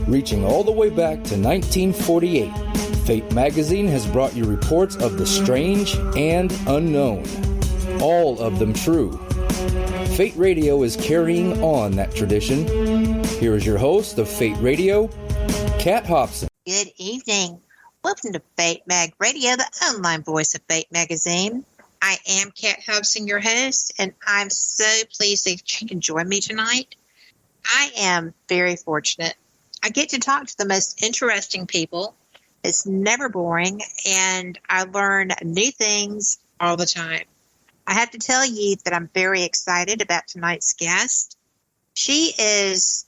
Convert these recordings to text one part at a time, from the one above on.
Reaching all the way back to 1948, Fate magazine has brought you reports of the strange and unknown, all of them true. Fate Radio is carrying on that tradition. Here is your host of Fate Radio, Kat Hobson. Good evening. Welcome to Fate Mag Radio, the online voice of Fate magazine. I am Kat Hobson, your host, and I'm so pleased that you can join me tonight. I am very fortunate. I get to talk to the most interesting people. It's never boring, and I learn new things all the time. I have to tell you that I'm very excited about tonight's guest. She is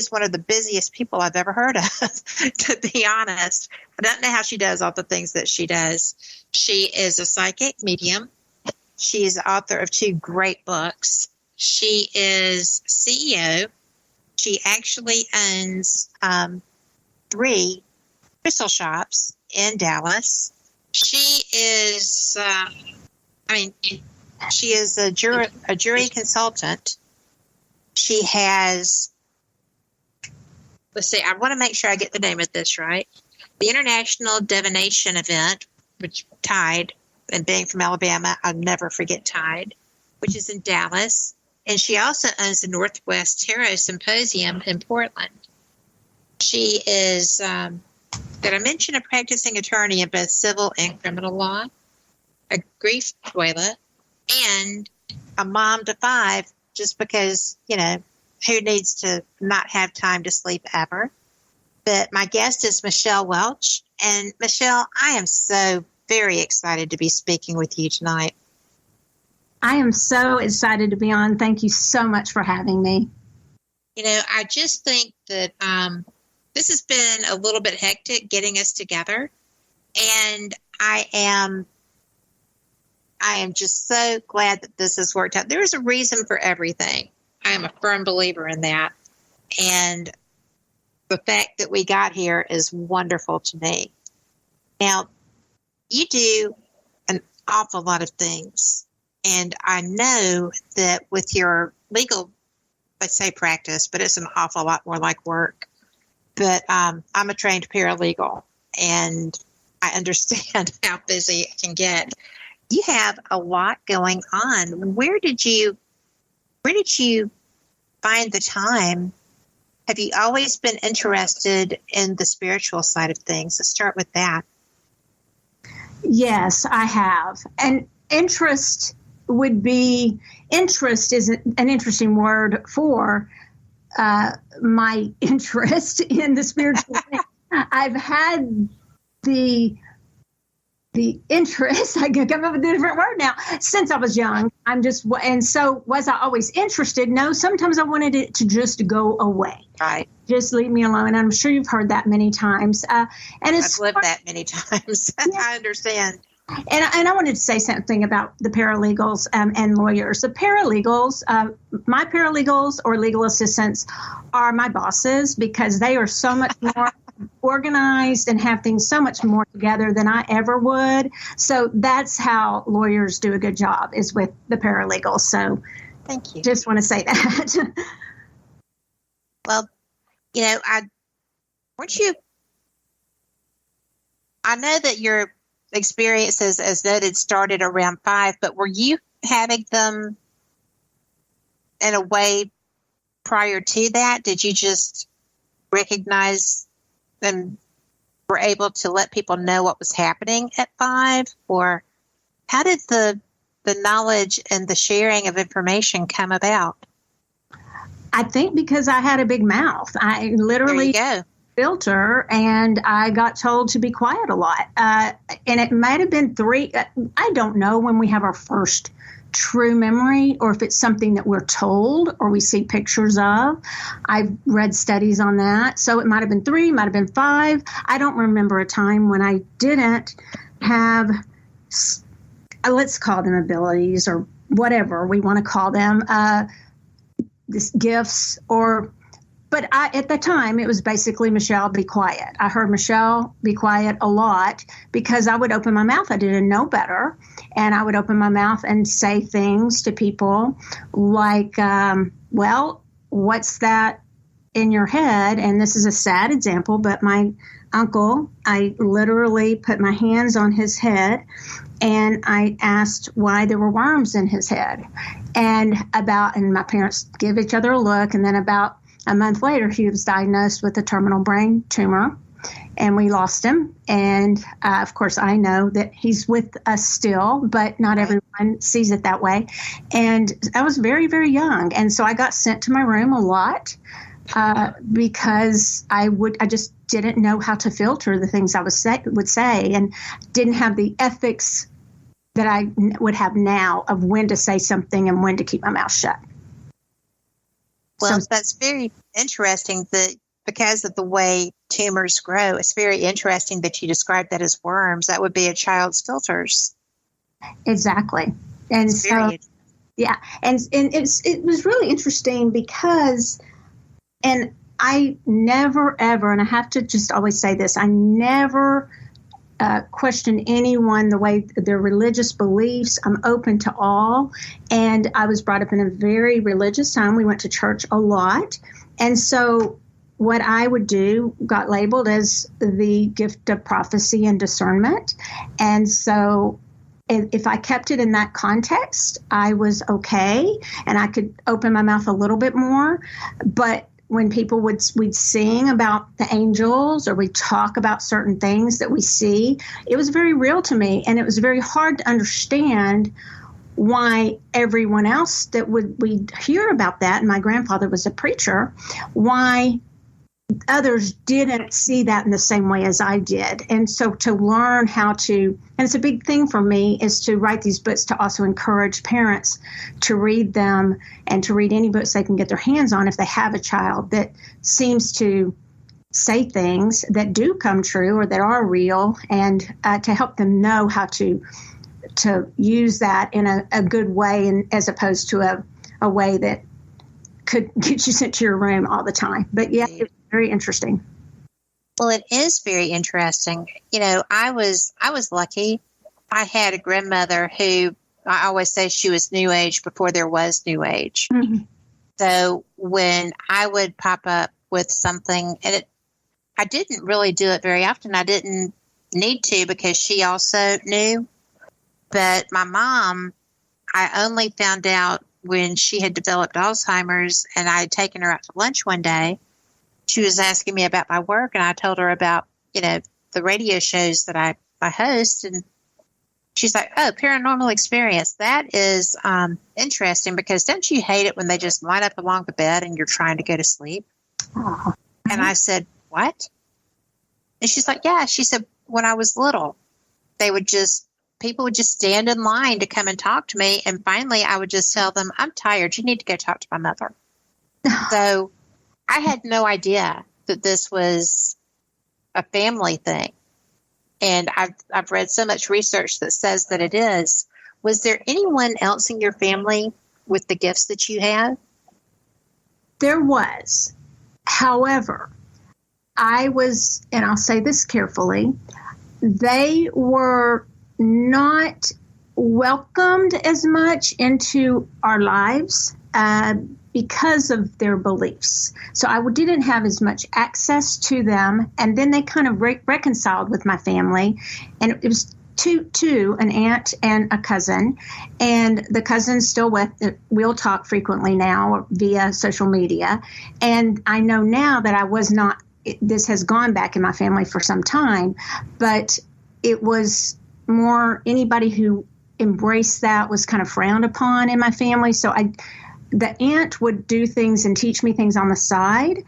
one of the busiest people I've ever heard of, to be honest. I don't know how she does all the things that she does. She is a psychic medium. She is the author of 2 great books. She is CEO. She actually owns 3 crystal shops in Dallas. She is, she is a jury consultant. She has, let's see, I want to make sure I get the name of this right. The International Divination Event, which Tide, and being from Alabama, I'll never forget Tide, which is in Dallas. And she also owns the Northwest Tarot Symposium in Portland. She is, did I mention, a practicing attorney in both civil and criminal law, a grief doula, and a mom to 5, just because, who needs to not have time to sleep ever? But my guest is Michelle Welch. And Michelle, I am so very excited to be speaking with you tonight. I am so excited to be on. Thank you so much for having me. I just think that this has been a little bit hectic getting us together. And I am just so glad that this has worked out. There is a reason for everything. I am a firm believer in that. And the fact that we got here is wonderful to me. Now, you do an awful lot of things. And I know that with your legal, I say practice, but it's an awful lot more like work. But I'm a trained paralegal, and I understand how busy it can get. You have a lot going on. Where did you find the time? Have you always been interested in the spiritual side of things? Let's start with that. Yes, I have. And interest is an interesting word for my interest in the spiritual thing. I've had the interest, I can come up with a different word now, since I was young. And so was I always interested? No, sometimes I wanted it to just go away. Right. Just leave me alone. And I'm sure you've heard that many times. I've lived that many times. Yeah. I understand. And I wanted to say something about the paralegals and lawyers. The paralegals, my paralegals or legal assistants are my bosses because they are so much more organized and have things so much more together than I ever would. So that's how lawyers do a good job, is with the paralegals. So thank you. Just want to say that. Well, I know that your experiences, as noted, started around 5, but were you having them in a way prior to that? Did you just recognize and were able to let people know what was happening at 5? Or how did the knowledge and the sharing of information come about? I think because I had a big mouth. I literally filter, and I got told to be quiet a lot. And it might have been 3. I don't know when we have our first true memory, or if it's something that we're told or we see pictures of. I've read studies on that. So it might have been 3, might have been 5. I don't remember a time when I didn't have, let's call them abilities or whatever we want to call them, gifts or... But at the time, it was basically, Michelle, be quiet. I heard Michelle, be quiet a lot because I would open my mouth. I didn't know better. And I would open my mouth and say things to people like, well, what's that in your head, and this is a sad example, but my uncle, I literally put my hands on his head and I asked why there were worms in his head. And my parents gave each other a look, and then about a month later, he was diagnosed with a terminal brain tumor, and we lost him. And of course, I know that he's with us still, but not everyone sees it that way. And I was very, very young. And so I got sent to my room a lot because I just didn't know how to filter the things I would say, and didn't have the ethics that I would have now of when to say something and when to keep my mouth shut. Well, that's very interesting that because of the way tumors grow, it's very interesting that you described that as worms. That would be a child's filters. Exactly. And so, yeah. And it was really interesting because, and I never, ever, and I have to just always say this, I never question anyone the way their religious beliefs. I'm open to all. And I was brought up in a very religious time. We went to church a lot. And so what I would do got labeled as the gift of prophecy and discernment. And so if I kept it in that context, I was okay. And I could open my mouth a little bit more. But when people we'd sing about the angels, or we'd talk about certain things that we see, it was very real to me. And it was very hard to understand why everyone else that we'd hear about that, and my grandfather was a preacher, why others didn't see that in the same way as I did. And so to learn how to, and it's a big thing for me, is to write these books to also encourage parents to read them and to read any books they can get their hands on if they have a child that seems to say things that do come true or that are real, and to help them know how to use that in a good way, and as opposed to a way that could get you sent to your room all the time. But yeah, it's very interesting. Well, it is very interesting. You know, I was lucky. I had a grandmother who, I always say, she was New Age before there was New Age. Mm-hmm. So when I would pop up with something, and I didn't really do it very often. I didn't need to, because she also knew. But my mom, I only found out when she had developed Alzheimer's, and I had taken her out to lunch one day. She was asking me about my work, and I told her about, the radio shows that I host. And she's like, "Oh, paranormal experience. That is interesting, because don't you hate it when they just line up along the bed and you're trying to go to sleep?" Oh. And I said, "What?" And she's like, "Yeah." She said, "When I was little, people would just stand in line to come and talk to me. And finally, I would just tell them, 'I'm tired. You need to go talk to my mother.'" So I had no idea that this was a family thing. And I've read so much research that says that it is. Was there anyone else in your family with the gifts that you had? There was. However, I was, and I'll say this carefully, they were not welcomed as much into our lives because of their beliefs. So I didn't have as much access to them. And then they kind of reconciled with my family. And it was two, an aunt and a cousin. And the cousin's still we'll talk frequently now via social media. And I know now that this has gone back in my family for some time, but it was more, anybody who embraced that was kind of frowned upon in my family. So the aunt would do things and teach me things on the side,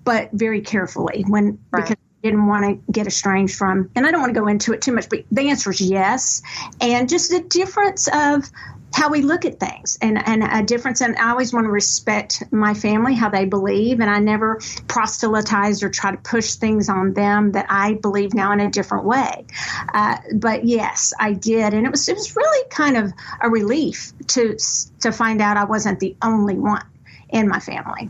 but very carefully because I didn't want to get estranged from, and I don't want to go into it too much, but the answer is yes. And just the difference of how we look at things, and a difference. And I always want to respect my family, how they believe, and I never proselytize or try to push things on them that I believe now in a different way. But yes, I did, and it was really kind of a relief to find out I wasn't the only one in my family.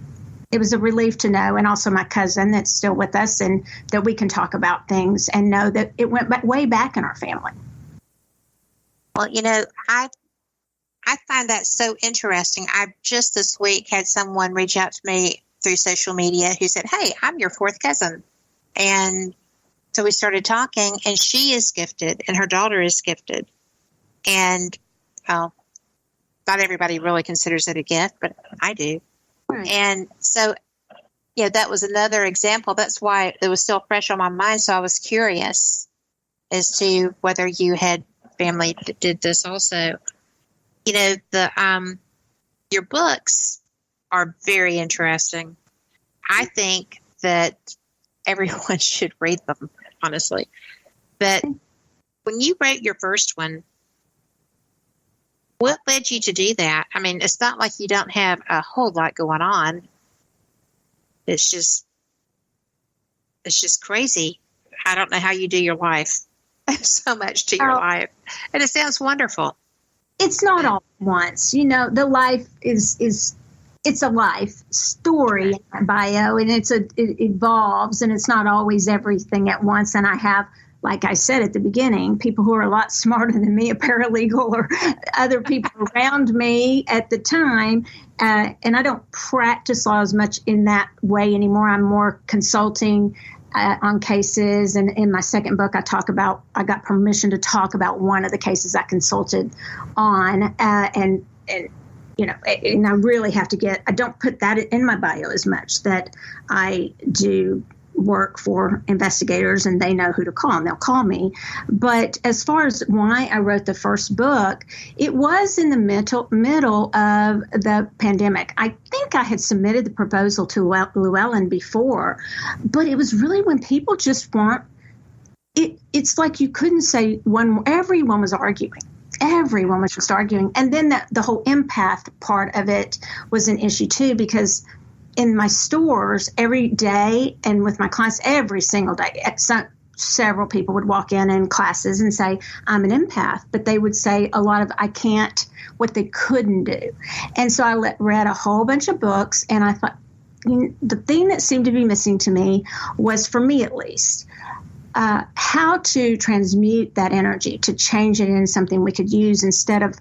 It was a relief to know, and also my cousin that's still with us, and that we can talk about things and know that it went way back in our family. Well, I find that so interesting. I just this week had someone reach out to me through social media who said, "Hey, I'm your fourth cousin." And so we started talking, and she is gifted, and her daughter is gifted. And, well, not everybody really considers it a gift, but I do. Right. And so, yeah, that was another example. That's why it was still fresh on my mind. So I was curious as to whether you had family that did this also. You know, your books are very interesting. I think that everyone should read them, honestly. But when you wrote your first one, what led you to do that? I mean, it's not like you don't have a whole lot going on. It's just crazy. I don't know how you do your life. So much to your life. And it sounds wonderful. It's not all at once. You know, the life is it's a life story in my bio, and it evolves, and it's not always everything at once. And I have, like I said at the beginning, people who are a lot smarter than me, a paralegal or other people around me at the time. And I don't practice law as much in that way anymore. I'm more consulting on cases. And in my second book, I got permission to talk about one of the cases I consulted on. And you know, and I really have to I don't put that in my bio as much, that I do work for investigators and they know who to call and they'll call me. But as far as why I wrote the first book, it was in the middle of the pandemic. I think I had submitted the proposal to Llewellyn before, but it was really when people just want it. It's like you couldn't say everyone was arguing. Everyone was just arguing. And then the whole empath part of it was an issue too, because in my stores every day and with my clients every single day, several people would walk in classes and say, "I'm an empath," but they would say a lot of "I can't," what they couldn't do. And so I read a whole bunch of books, and I thought the thing that seemed to be missing to me was, for me at least, how to transmute that energy, to change it into something we could use instead of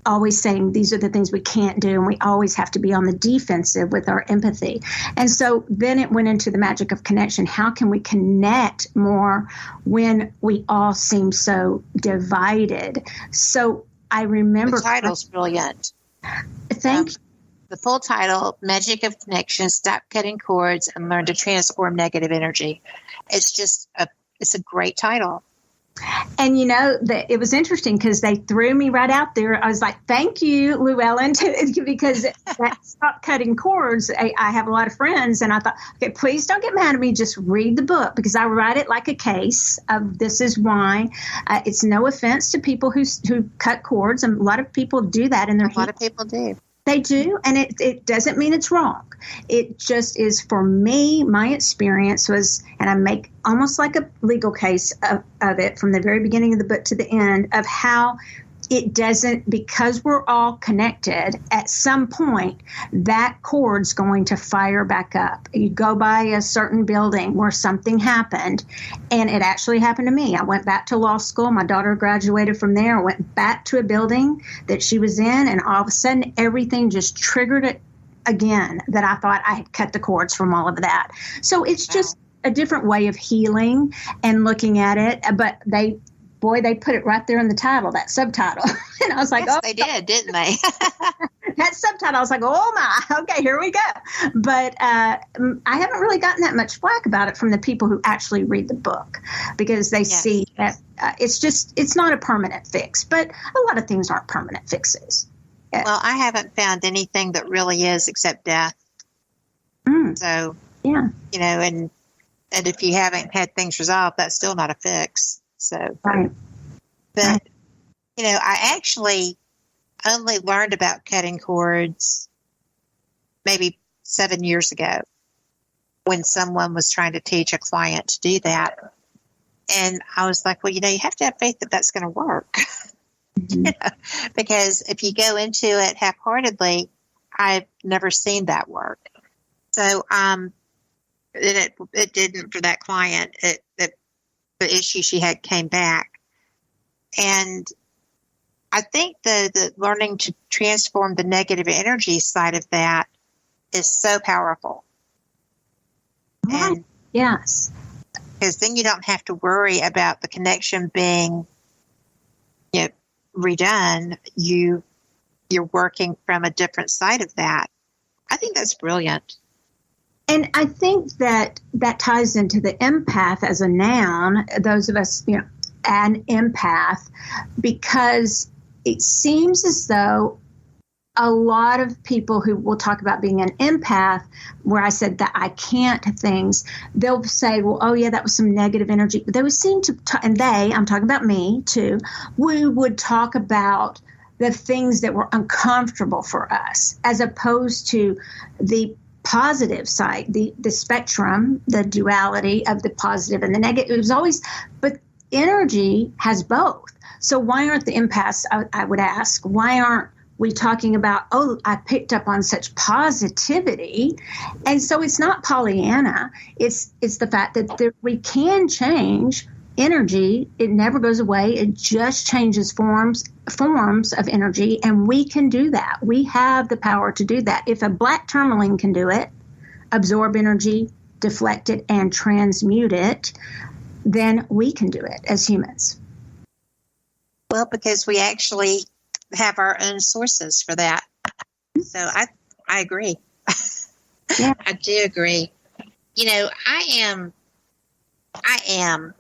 always saying these are the things we can't do, and we always have to be on the defensive with our empathy. And so then it went into the magic of connection. How can we connect more when we all seem so divided? So I remember... The title's brilliant. Thank you. The full title, Magic of Connection, Stop Cutting Cords and Learn to Transform Negative Energy. It's a great title. And, you know, it was interesting because they threw me right out there. I was like, "Thank you, Llewellyn," because that Stop Cutting Cords, I have a lot of friends, and I thought, okay, please don't get mad at me. Just read the book, because I write it like a case of this is why. It's no offense to people who cut cords, and a lot of people do that in their heat. A lot of people do. They do, and it doesn't mean it's wrong. It just is, for me, my experience was, and I make almost like a legal case of it from the very beginning of the book to the end, of how it doesn't, because we're all connected, at some point, that cord's going to fire back up. You go by a certain building where something happened, and it actually happened to me. I went back to law school. My daughter graduated from there. I went back to a building that she was in, and all of a sudden, everything just triggered it again, that I thought I had cut the cords from all of that. So it's just a different way of healing and looking at it. But they put it right there in the title, that subtitle. And I was like, yes, they did, didn't they? That subtitle, I was like, oh my, okay, here we go. But I haven't really gotten that much flack about it from the people who actually read the book, because they see that it's not a permanent fix, but a lot of things aren't permanent fixes. Well, I haven't found anything that really is, except death. So, yeah, you know, and if you haven't had things resolved, that's still not a fix. So, right. But, you know, I actually only learned about cutting cords maybe 7 years ago, when someone was trying to teach a client to do that. And I was like, well, you know, you have to have faith that that's going to work. You know, because if you go into it half-heartedly, I've never seen that work. So, it didn't for that client. The issue she had came back. And I think the learning to transform the negative energy side of that is so powerful. Right. And yes. because then you don't have to worry about the connection being redone. You're working from a different side of that. I think that's brilliant. And I think that ties into the empath as a noun, those of us, an empath, because it seems as though a lot of people who will talk about being an empath, where I said that I can't things, they'll say, well, oh yeah, that was some negative energy. But they would seem to, I'm talking about me too, we would talk about the things that were uncomfortable for us, as opposed to the positive side, the spectrum, the duality of the positive and the negative. It was always, but energy has both. So why aren't the empaths, I would ask, why aren't we talking about, oh, I picked up on such positivity? And so it's not Pollyanna. It's the fact that we can change energy. It never goes away. It just changes forms of energy, and we can do that. We have the power to do that. If a black tourmaline can do it, absorb energy, deflect it, and transmute it, then we can do it as humans. Well, because we actually have our own sources for that. So I agree. Yeah. I do agree. I am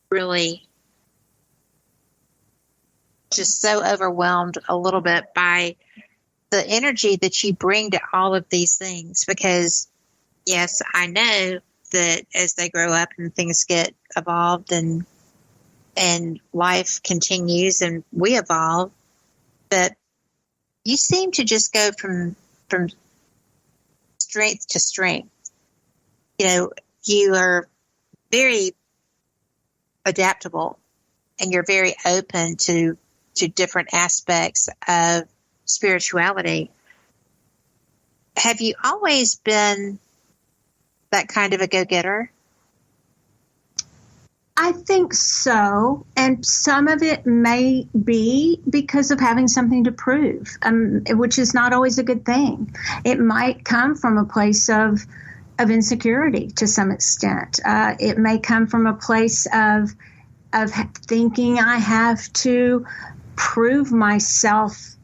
really just so overwhelmed a little bit by the energy that you bring to all of these things, because yes, I know that as they grow up and things get evolved and life continues and we evolve, but you seem to just go from strength to strength. You are very adaptable, and you're very open to different aspects of spirituality. Have you always been that kind of a go-getter? I think so. And some of it may be because of having something to prove, which is not always a good thing. It might come from a place of insecurity to some extent. It may come from a place of thinking I have to prove myself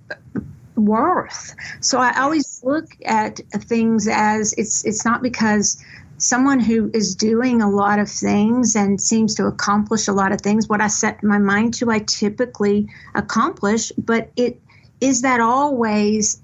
worth. So I always look at things as it's not because someone who is doing a lot of things and seems to accomplish a lot of things, what I set my mind to, I typically accomplish, but is that always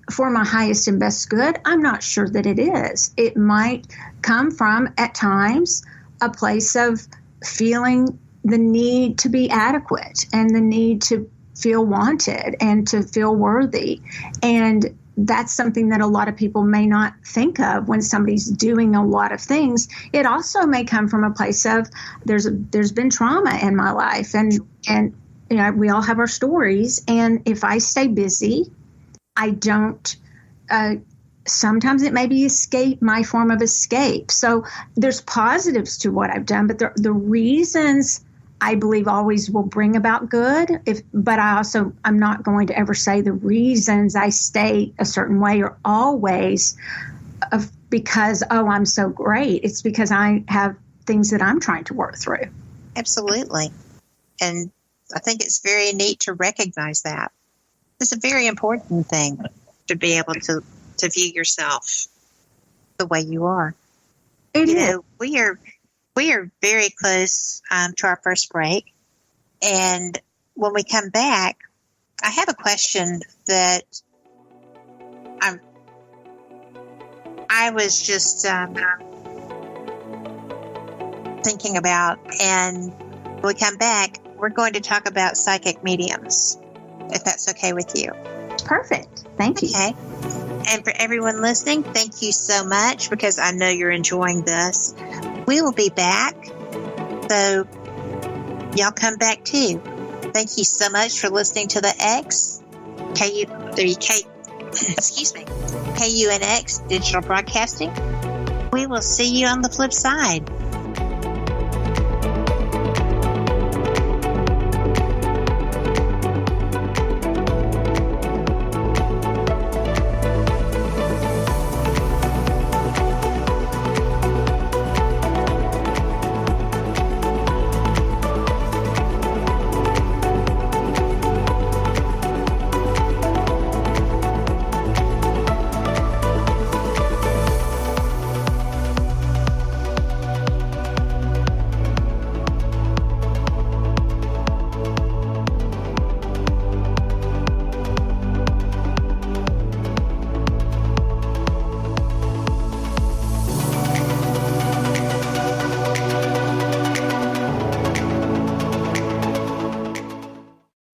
for my highest and best good? I'm not sure that it is. It might come from, at times, a place of feeling the need to be adequate and the need to feel wanted and to feel worthy. And that's something that a lot of people may not think of when somebody's doing a lot of things. It also may come from a place of there's been trauma in my life, and we all have our stories. And if I stay busy, I don't. Sometimes it may be my form of escape. So there's positives to what I've done, but the reasons I believe always will bring about good. But I'm not going to ever say the reasons I stay a certain way are always because, oh, I'm so great. It's because I have things that I'm trying to work through. Absolutely. And I think it's very neat to recognize that. It's a very important thing to be able to view yourself the way you are. It is. We are very close to our first break. And when we come back, I have a question that I was just thinking about. And when we come back, we're going to talk about psychic mediums, if that's okay with you. Perfect. Thank you. Okay. And for everyone listening, thank you so much, because I know you're enjoying this. We will be back, so y'all come back too. Thank you so much for listening to the KUNX Digital Broadcasting. We will see you on the flip side.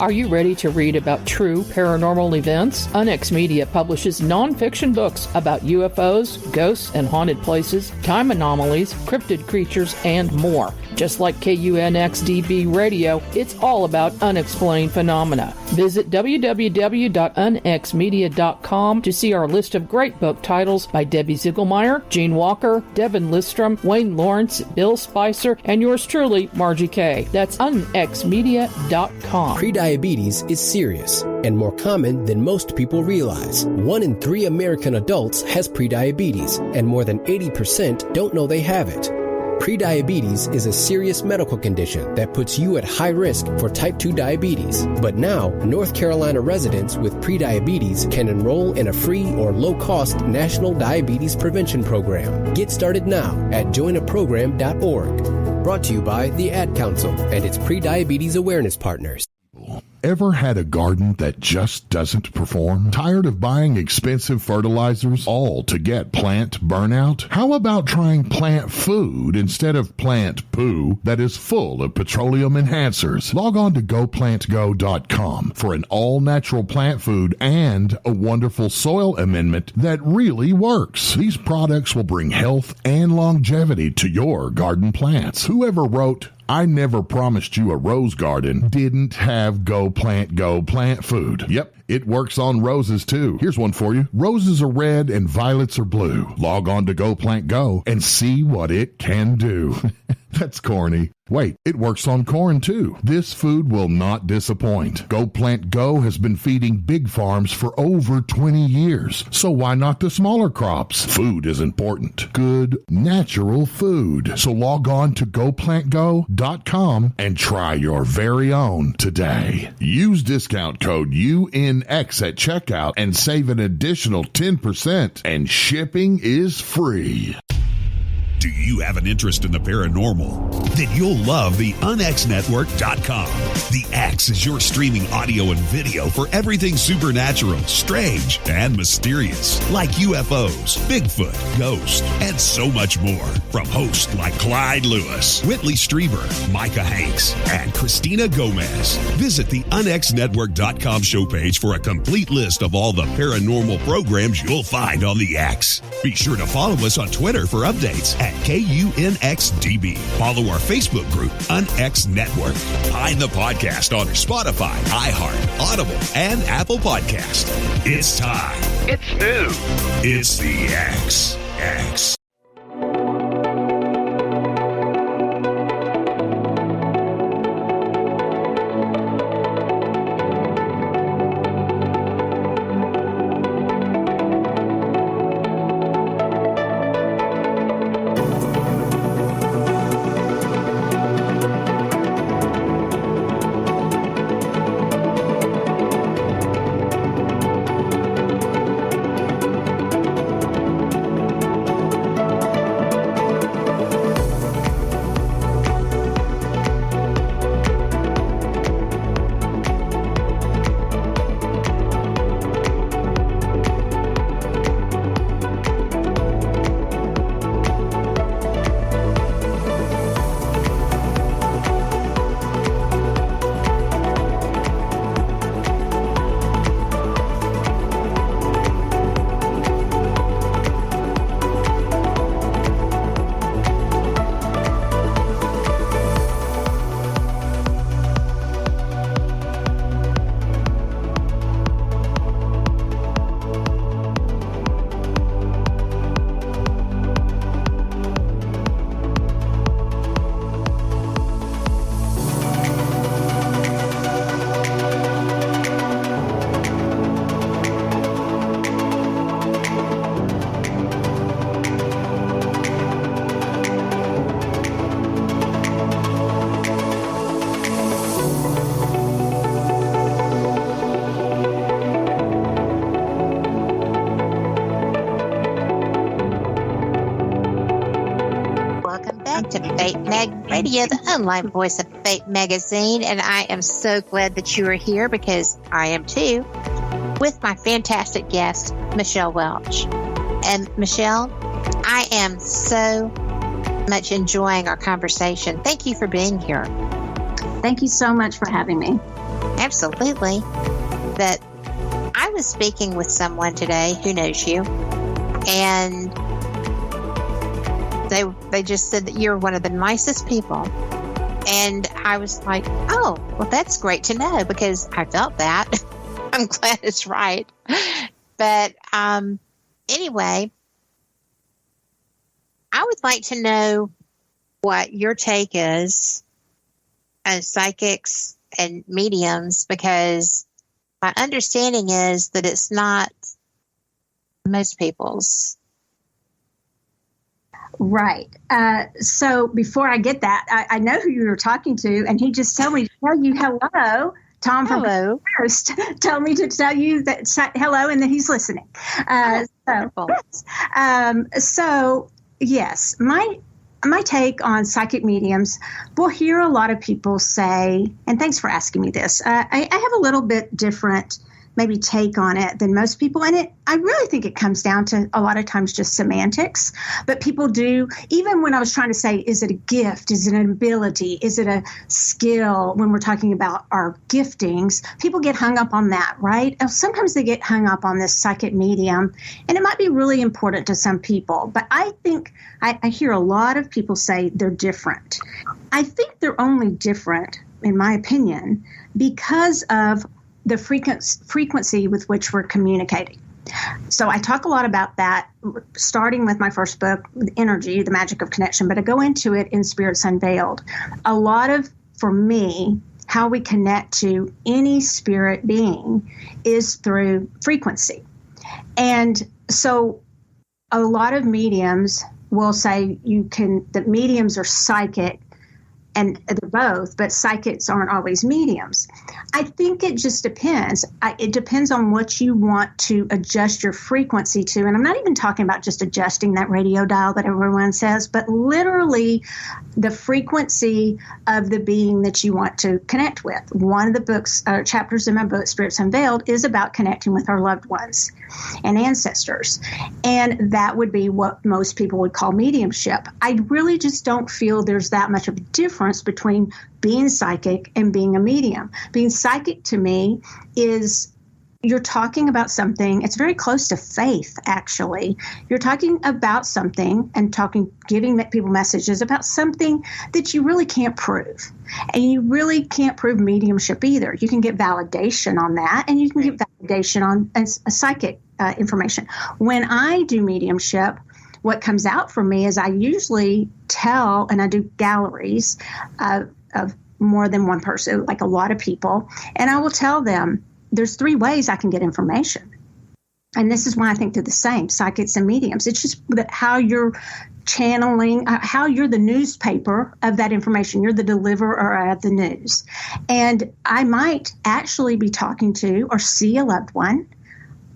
Are you ready to read about true paranormal events? Unex Media publishes nonfiction books about UFOs, ghosts and haunted places, time anomalies, cryptid creatures, and more. Just like KUNX-DB Radio, it's all about unexplained phenomena. Visit www.unxmedia.com to see our list of great book titles by Debbie Ziegelmeyer, Gene Walker, Devin Listrom, Wayne Lawrence, Bill Spicer, and yours truly, Margie Kay. That's unxmedia.com. Prediabetes is serious and more common than most people realize. 1 in 3 American adults has prediabetes, and more than 80% don't know they have it. Prediabetes is a serious medical condition that puts you at high risk for type 2 diabetes. But now, North Carolina residents with prediabetes can enroll in a free or low-cost national diabetes prevention program. Get started now at joinaprogram.org. Brought to you by the Ad Council and its prediabetes awareness partners. Ever had a garden that just doesn't perform? Tired of buying expensive fertilizers all to get plant burnout? How about trying plant food instead of plant poo that is full of petroleum enhancers? Log on to GoPlantGo.com for an all-natural plant food and a wonderful soil amendment that really works. These products will bring health and longevity to your garden plants. Whoever wrote "I never promised you a rose garden" didn't have Go Plant food. Yep, it works on roses too. Here's one for you. Roses are red and violets are blue. Log on to Go Plant Go and see what it can do. That's corny. Wait, it works on corn too. This food will not disappoint. Go Plant Go has been feeding big farms for over 20 years. So why not the smaller crops? Food is important. Good, natural food. So log on to GoPlantGo.com and try your very own today. Use discount code UNX at checkout and save an additional 10%, and shipping is free. Do you have an interest in the paranormal? Then you'll love the UnXNetwork.com. The X is your streaming audio and video for everything supernatural, strange, and mysterious, like UFOs, Bigfoot, ghosts, and so much more. From hosts like Clyde Lewis, Whitley Strieber, Micah Hanks, and Christina Gomez. Visit the UnXNetwork.com show page for a complete list of all the paranormal programs you'll find on the X. Be sure to follow us on Twitter for updates at KUNX-DB. Follow our Facebook group, UnX Network. Find the podcast on Spotify, iHeart, Audible, and Apple Podcast. It's time. It's new. It's the X. To Fate Mag Radio, the online voice of Fate Magazine, and I am so glad that you are here because I am too, with my fantastic guest, Michelle Welch. And Michelle, I am so much enjoying our conversation. Thank you for being here. Thank you so much for having me. Absolutely. That I was speaking with someone today who knows you, and they just said that you're one of the nicest people. And I was like, oh, well, that's great to know, because I felt that. I'm glad it's right. But anyway, I would like to know what your take is as psychics and mediums, because my understanding is that it's not most people's. Right. So before I get that, I know who you were talking to, and he just told me to tell you hello. Tom from First told me to tell you that hello, and that he's listening. So yes, my take on psychic mediums, we'll hear a lot of people say, and thanks for asking me this, I have a little bit different maybe take on it than most people. And I really think it comes down to a lot of times just semantics. But people do, even when I was trying to say, is it a gift? Is it an ability? Is it a skill? When we're talking about our giftings, people get hung up on that, right? Sometimes they get hung up on this psychic medium, and it might be really important to some people. But I think I hear a lot of people say they're different. I think they're only different, in my opinion, because of the frequency with which we're communicating. So I talk a lot about that, starting with my first book, Energy, The Magic of Connection, but I go into it in Spirits Unveiled. A lot of, for me, how we connect to any spirit being is through frequency. And so a lot of mediums will say that mediums are psychic, and they're both, but psychics aren't always mediums. I think it just depends. It depends on what you want to adjust your frequency to. And I'm not even talking about just adjusting that radio dial that everyone says, but literally the frequency of the being that you want to connect with. One of the books, chapters in my book, Spirits Unveiled, is about connecting with our loved ones and ancestors. And that would be what most people would call mediumship. I really just don't feel there's that much of a difference between being psychic and being a medium. Being psychic to me is you're talking about something, it's very close to faith, actually. You're talking about something and giving people messages about something that you really can't prove. And you really can't prove mediumship either. You can get validation on that, and you can get validation on psychic information. When I do mediumship, what comes out for me is I usually tell, and I do galleries of more than one person, like a lot of people, and I will tell them there's 3 ways I can get information. And this is why I think they're the same, psychics and mediums. It's just how you're channeling, how you're the newspaper of that information. You're the deliverer of the news. And I might actually be talking to or see a loved one,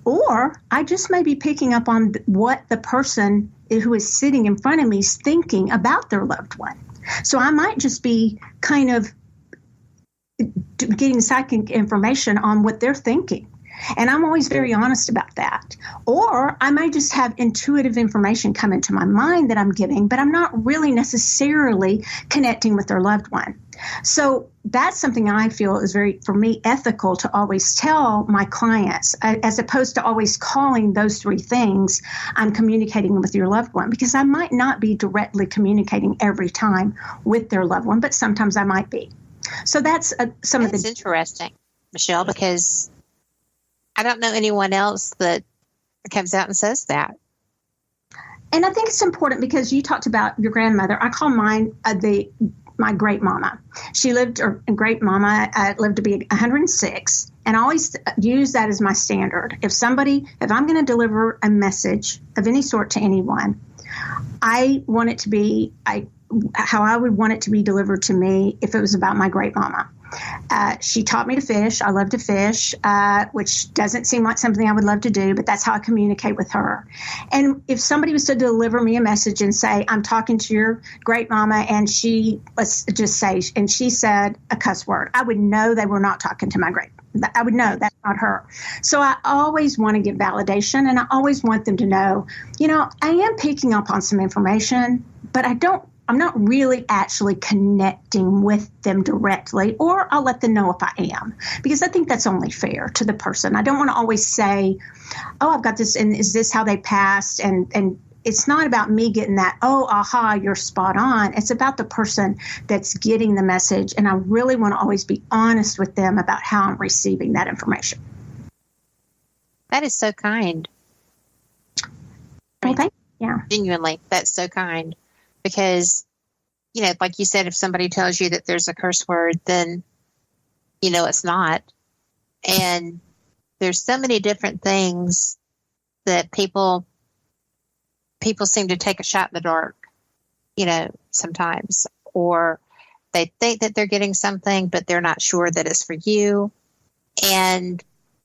or I just may be picking up on what the person who is sitting in front of me is thinking about their loved one. So I might just be kind of getting psychic information on what they're thinking. And I'm always very honest about that. Or I might just have intuitive information come into my mind that I'm giving, but I'm not really necessarily connecting with their loved one. So that's something I feel is very, for me, ethical to always tell my clients, as opposed to always calling those 3 things, I'm communicating with your loved one, because I might not be directly communicating every time with their loved one, but sometimes I might be. So that's That's interesting, Michelle, because I don't know anyone else that comes out and says that. And I think it's important because you talked about your grandmother. I call mine my great mama. She lived, or great mama lived to be 106, and I always use that as my standard. If I'm going to deliver a message of any sort to anyone, I want it to be how I would want it to be delivered to me if it was about my great mama. She taught me to fish. I love to fish, which doesn't seem like something I would love to do, but that's how I communicate with her. And if somebody was to deliver me a message and say, I'm talking to your great mama, and she, let's just say, and she said a cuss word, I would know they were not talking to my great. I would know that's not her. So I always want to give validation, and I always want them to know, I am picking up on some information, but I don't I'm not really actually connecting with them directly, or I'll let them know if I am, because I think that's only fair to the person. I don't want to always say, oh, I've got this, and is this how they passed? And it's not about me getting that, oh, aha, you're spot on. It's about the person that's getting the message, and I really want to always be honest with them about how I'm receiving that information. That is so kind. Well, thank you. Yeah. Genuinely, that's so kind. Because, like you said, if somebody tells you that there's a curse word, then, it's not. And there's so many different things that people seem to take a shot in the dark, sometimes. Or they think that they're getting something, but they're not sure that it's for you. And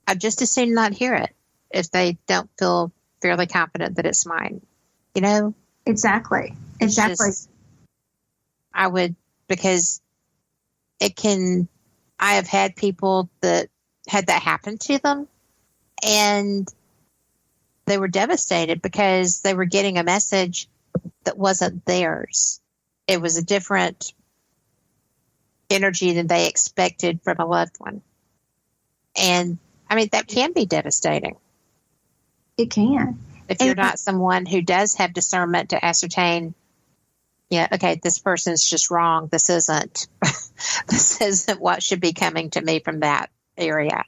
I just as soon not hear it if they don't feel fairly confident that it's mine, Exactly. I would, because I have had people that had that happen to them, and they were devastated because they were getting a message that wasn't theirs. It was a different energy than they expected from a loved one. And that can be devastating. It can. If you're not someone who does have discernment to ascertain, okay, this person's just wrong. This isn't what should be coming to me from that area.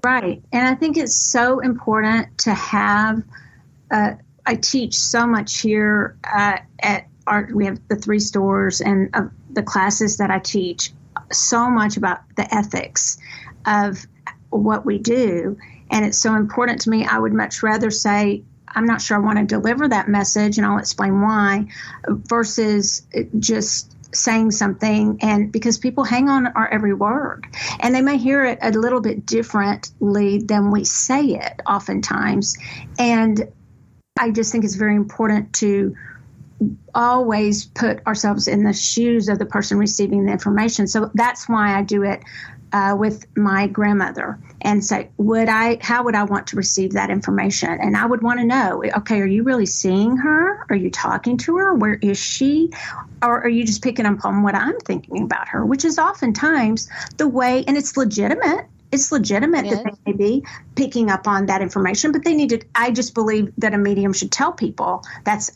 Right. And I think it's so important to have, I teach so much here we have the 3 stores, and the classes that I teach so much about the ethics of what we do. And it's so important to me. I would much rather say, I'm not sure I want to deliver that message, and I'll explain why, versus just saying something, and because people hang on our every word, and they may hear it a little bit differently than we say it oftentimes. And I just think it's very important to always put ourselves in the shoes of the person receiving the information. So that's why I do it with my grandmother, and say, how would I want to receive that information? And I would want to know, okay, are you really seeing her? Are you talking to her? Where is she? Or are you just picking up on what I'm thinking about her? Which is oftentimes the way, and it's legitimate. It's legitimate that they may be picking up on that information, but they need to, I just believe that a medium should tell people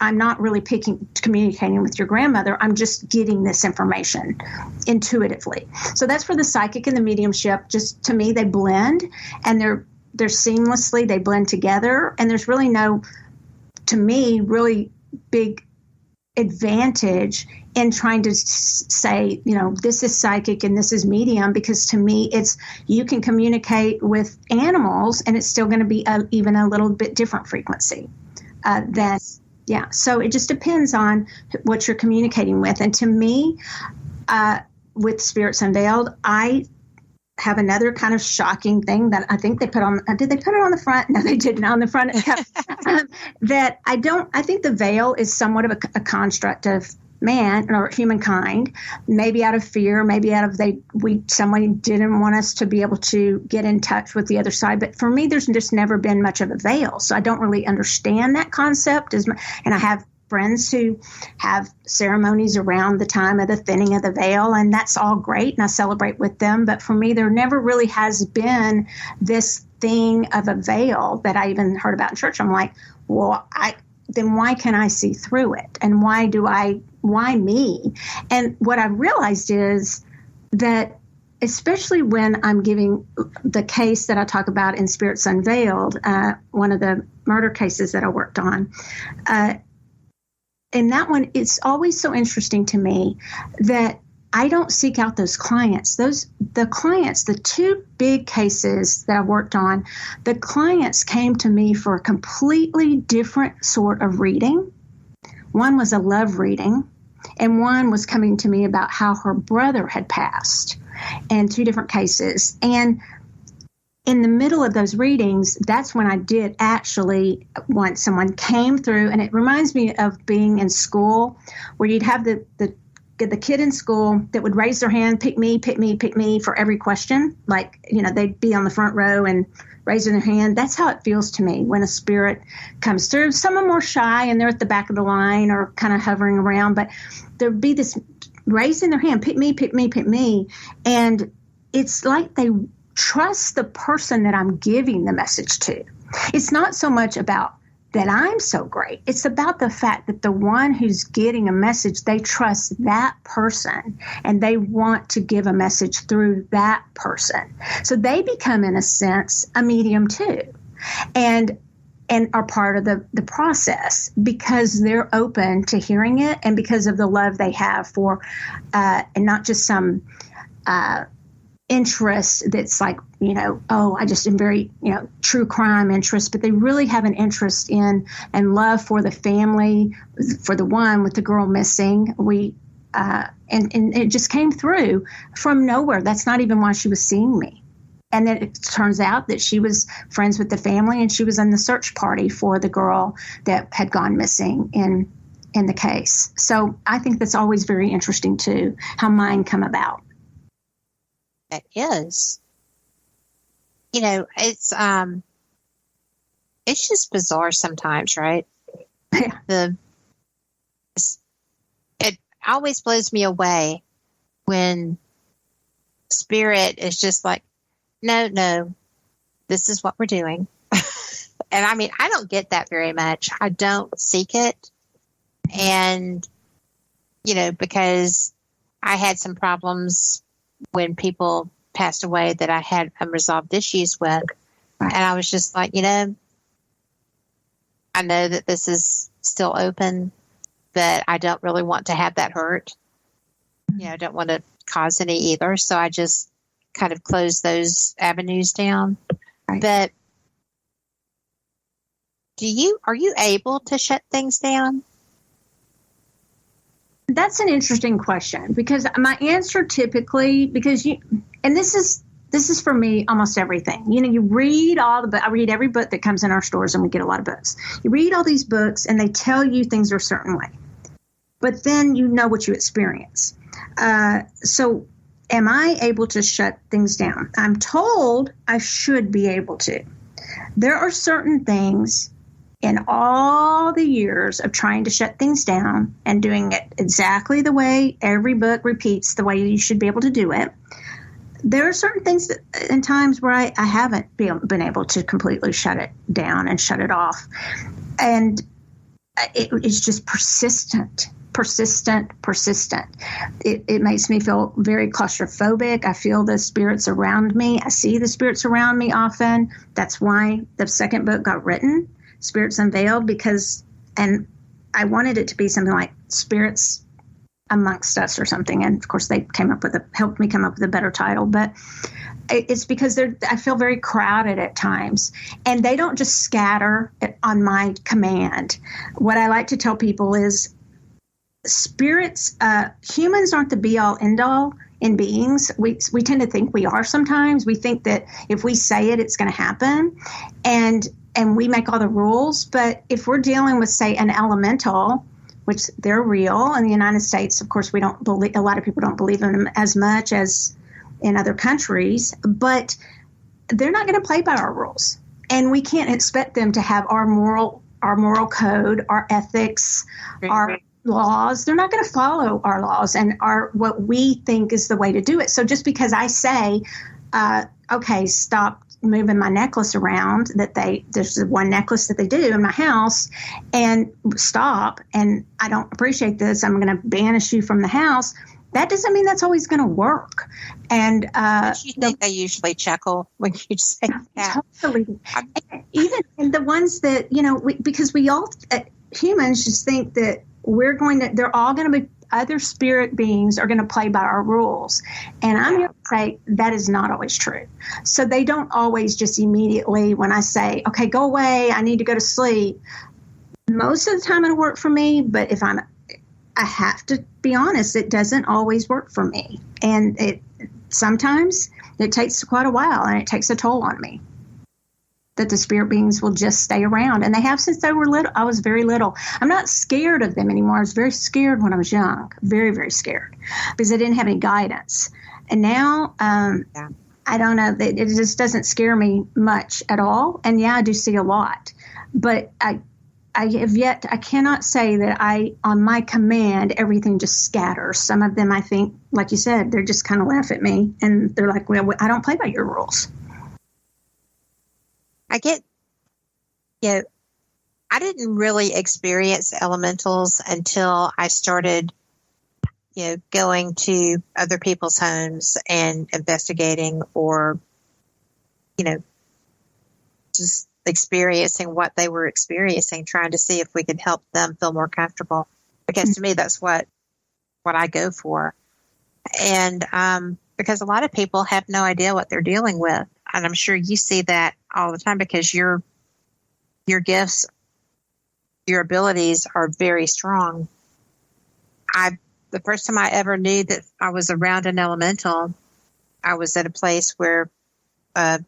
I'm not really communicating with your grandmother. I'm just getting this information intuitively. So that's for the psychic and the mediumship. Just to me, they blend, and they're seamlessly, they blend together. And there's really no, to me, really big advantage in trying to say, this is psychic and this is medium, because to me, it's, you can communicate with animals and it's still going to be even a little bit different frequency than, So it just depends on what you're communicating with. And to me, with Spirits Unveiled, I have another kind of shocking thing that I think they put on. Did they put it on the front? No, they didn't on the front. That I think the veil is somewhat of a construct of man or humankind, maybe out of fear, maybe out of somebody didn't want us to be able to get in touch with the other side. But for me, there's just never been much of a veil, so I don't really understand that concept. And I have friends who have ceremonies around the time of the thinning of the veil, and that's all great, and I celebrate with them. But for me, there never really has been this thing of a veil that I even heard about in church. I'm like, well, then why can I see through it? And why me? And what I realized is that, especially when I'm giving the case that I talk about in Spirits Unveiled, one of the murder cases that I worked on, in that one, it's always so interesting to me that I don't seek out those clients. The 2 big cases that I worked on, the clients came to me for a completely different sort of reading. One was a love reading, and one was coming to me about how her brother had passed, and 2 different cases. And in the middle of those readings, that's when I did actually want someone came through, and it reminds me of being in school, where you'd have the kid in school that would raise their hand, pick me for every question. Like, they'd be on the front row and raising their hand. That's how it feels to me when a spirit comes through. Some are more shy and they're at the back of the line or kind of hovering around, but there'd be this raising their hand, pick me, pick me, pick me. And it's like they trust the person that I'm giving the message to. It's not so much about that I'm so great. It's about the fact that the one who's getting a message, they trust that person and they want to give a message through that person. So they become, in a sense, a medium too, and are part of the process because they're open to hearing it and because of the love they have for, and not just some interest that's like, I just am very, true crime interest, but they really have an interest in and love for the family, for the one with the girl missing. And it just came through from nowhere. That's not even why she was seeing me. And then it turns out that she was friends with the family and she was in the search party for the girl that had gone missing in the case. So I think that's always very interesting too, how mine come about. That is. It's just bizarre sometimes, right? Yeah. It always blows me away when spirit is just like, no, this is what we're doing. And I mean, I don't get that very much. I don't seek it. And, because I had some problems when people passed away that I had unresolved issues with. Right. And I was just like, I know that this is still open, but I don't really want to have that hurt. I don't want to cause any either. So I just kind of closed those avenues down. Right. But are you able to shut things down? That's an interesting question because my answer typically, and this is for me almost everything. You read I read every book that comes in our stores, and we get a lot of books. You read all these books, and they tell you things are a certain way, but then you know what you experience. So, am I able to shut things down? I'm told I should be able to. There are certain things. In all the years of trying to shut things down and doing it exactly the way every book repeats the way you should be able to do it, there are certain things that, in times where I haven't been able to completely shut it down and shut it off. And it's just persistent. It makes me feel very claustrophobic. I feel the spirits around me. I see the spirits around me often. That's why the second book got written, Spirits Unveiled, and I wanted it to be something like Spirits Amongst Us or something. And of course they helped me come up with a better title, but it's because I feel very crowded at times, and they don't just scatter on my command. What I like to tell people is spirits, humans aren't the be all end all in beings. We tend to think we are sometimes. We think that if we say it, it's going to happen. And we make all the rules. But if we're dealing with, say, an elemental, which they're real in the United States, of course, a lot of people don't believe in them as much as in other countries, but they're not going to play by our rules. And we can't expect them to have our moral code, our ethics, our laws. They're not going to follow our laws and what we think is the way to do it. So just because I say, okay, stop moving my necklace around, there's one necklace that they do in my house, and stop, and I don't appreciate this, I'm going to banish you from the house. That doesn't mean that's always going to work. And don't you think they usually chuckle when you say that? Totally. Even the ones that, because we all, humans just think that they're all going to be, other spirit beings are going to play by our rules. And I'm here to say that is not always true. So they don't always just immediately, when I say, okay, go away, I need to go to sleep, most of the time it'll work for me. But if I have to be honest, it doesn't always work for me. And sometimes it takes quite a while, and it takes a toll on me. That the spirit beings will just stay around. And they have since they were little. I was very little. I'm not scared of them anymore. I was very scared when I was young. Very, very scared. Because I didn't have any guidance. And now I don't know. It just doesn't scare me much at all. And yeah, I do see a lot, but I cannot say that on my command, everything just scatters. Some of them, I think, like you said, they're just kind of laugh at me and they're like, well, I don't play by your rules. I didn't really experience elementals until I started, going to other people's homes and investigating, or, just experiencing what they were experiencing, trying to see if we could help them feel more comfortable. Because to me, that's what I go for. And because a lot of people have no idea what they're dealing with. And I'm sure you see that all the time, because your gifts, your abilities are very strong. The first time I ever knew that I was around an elemental, I was at a place where the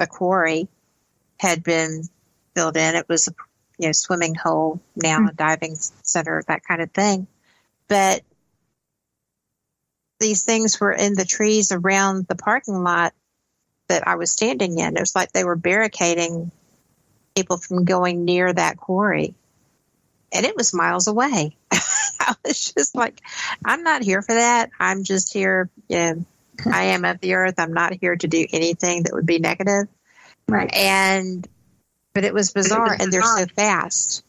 quarry had been filled in. It was a swimming hole now, a diving center, that kind of thing. But these things were in the trees around the parking lot that I was standing in. It was like they were barricading people from going near that quarry. And it was miles away. I was just like, I'm not here for that. I'm just here. I am of the earth. I'm not here to do anything that would be negative. Right. But it was bizarre, and they're so fast.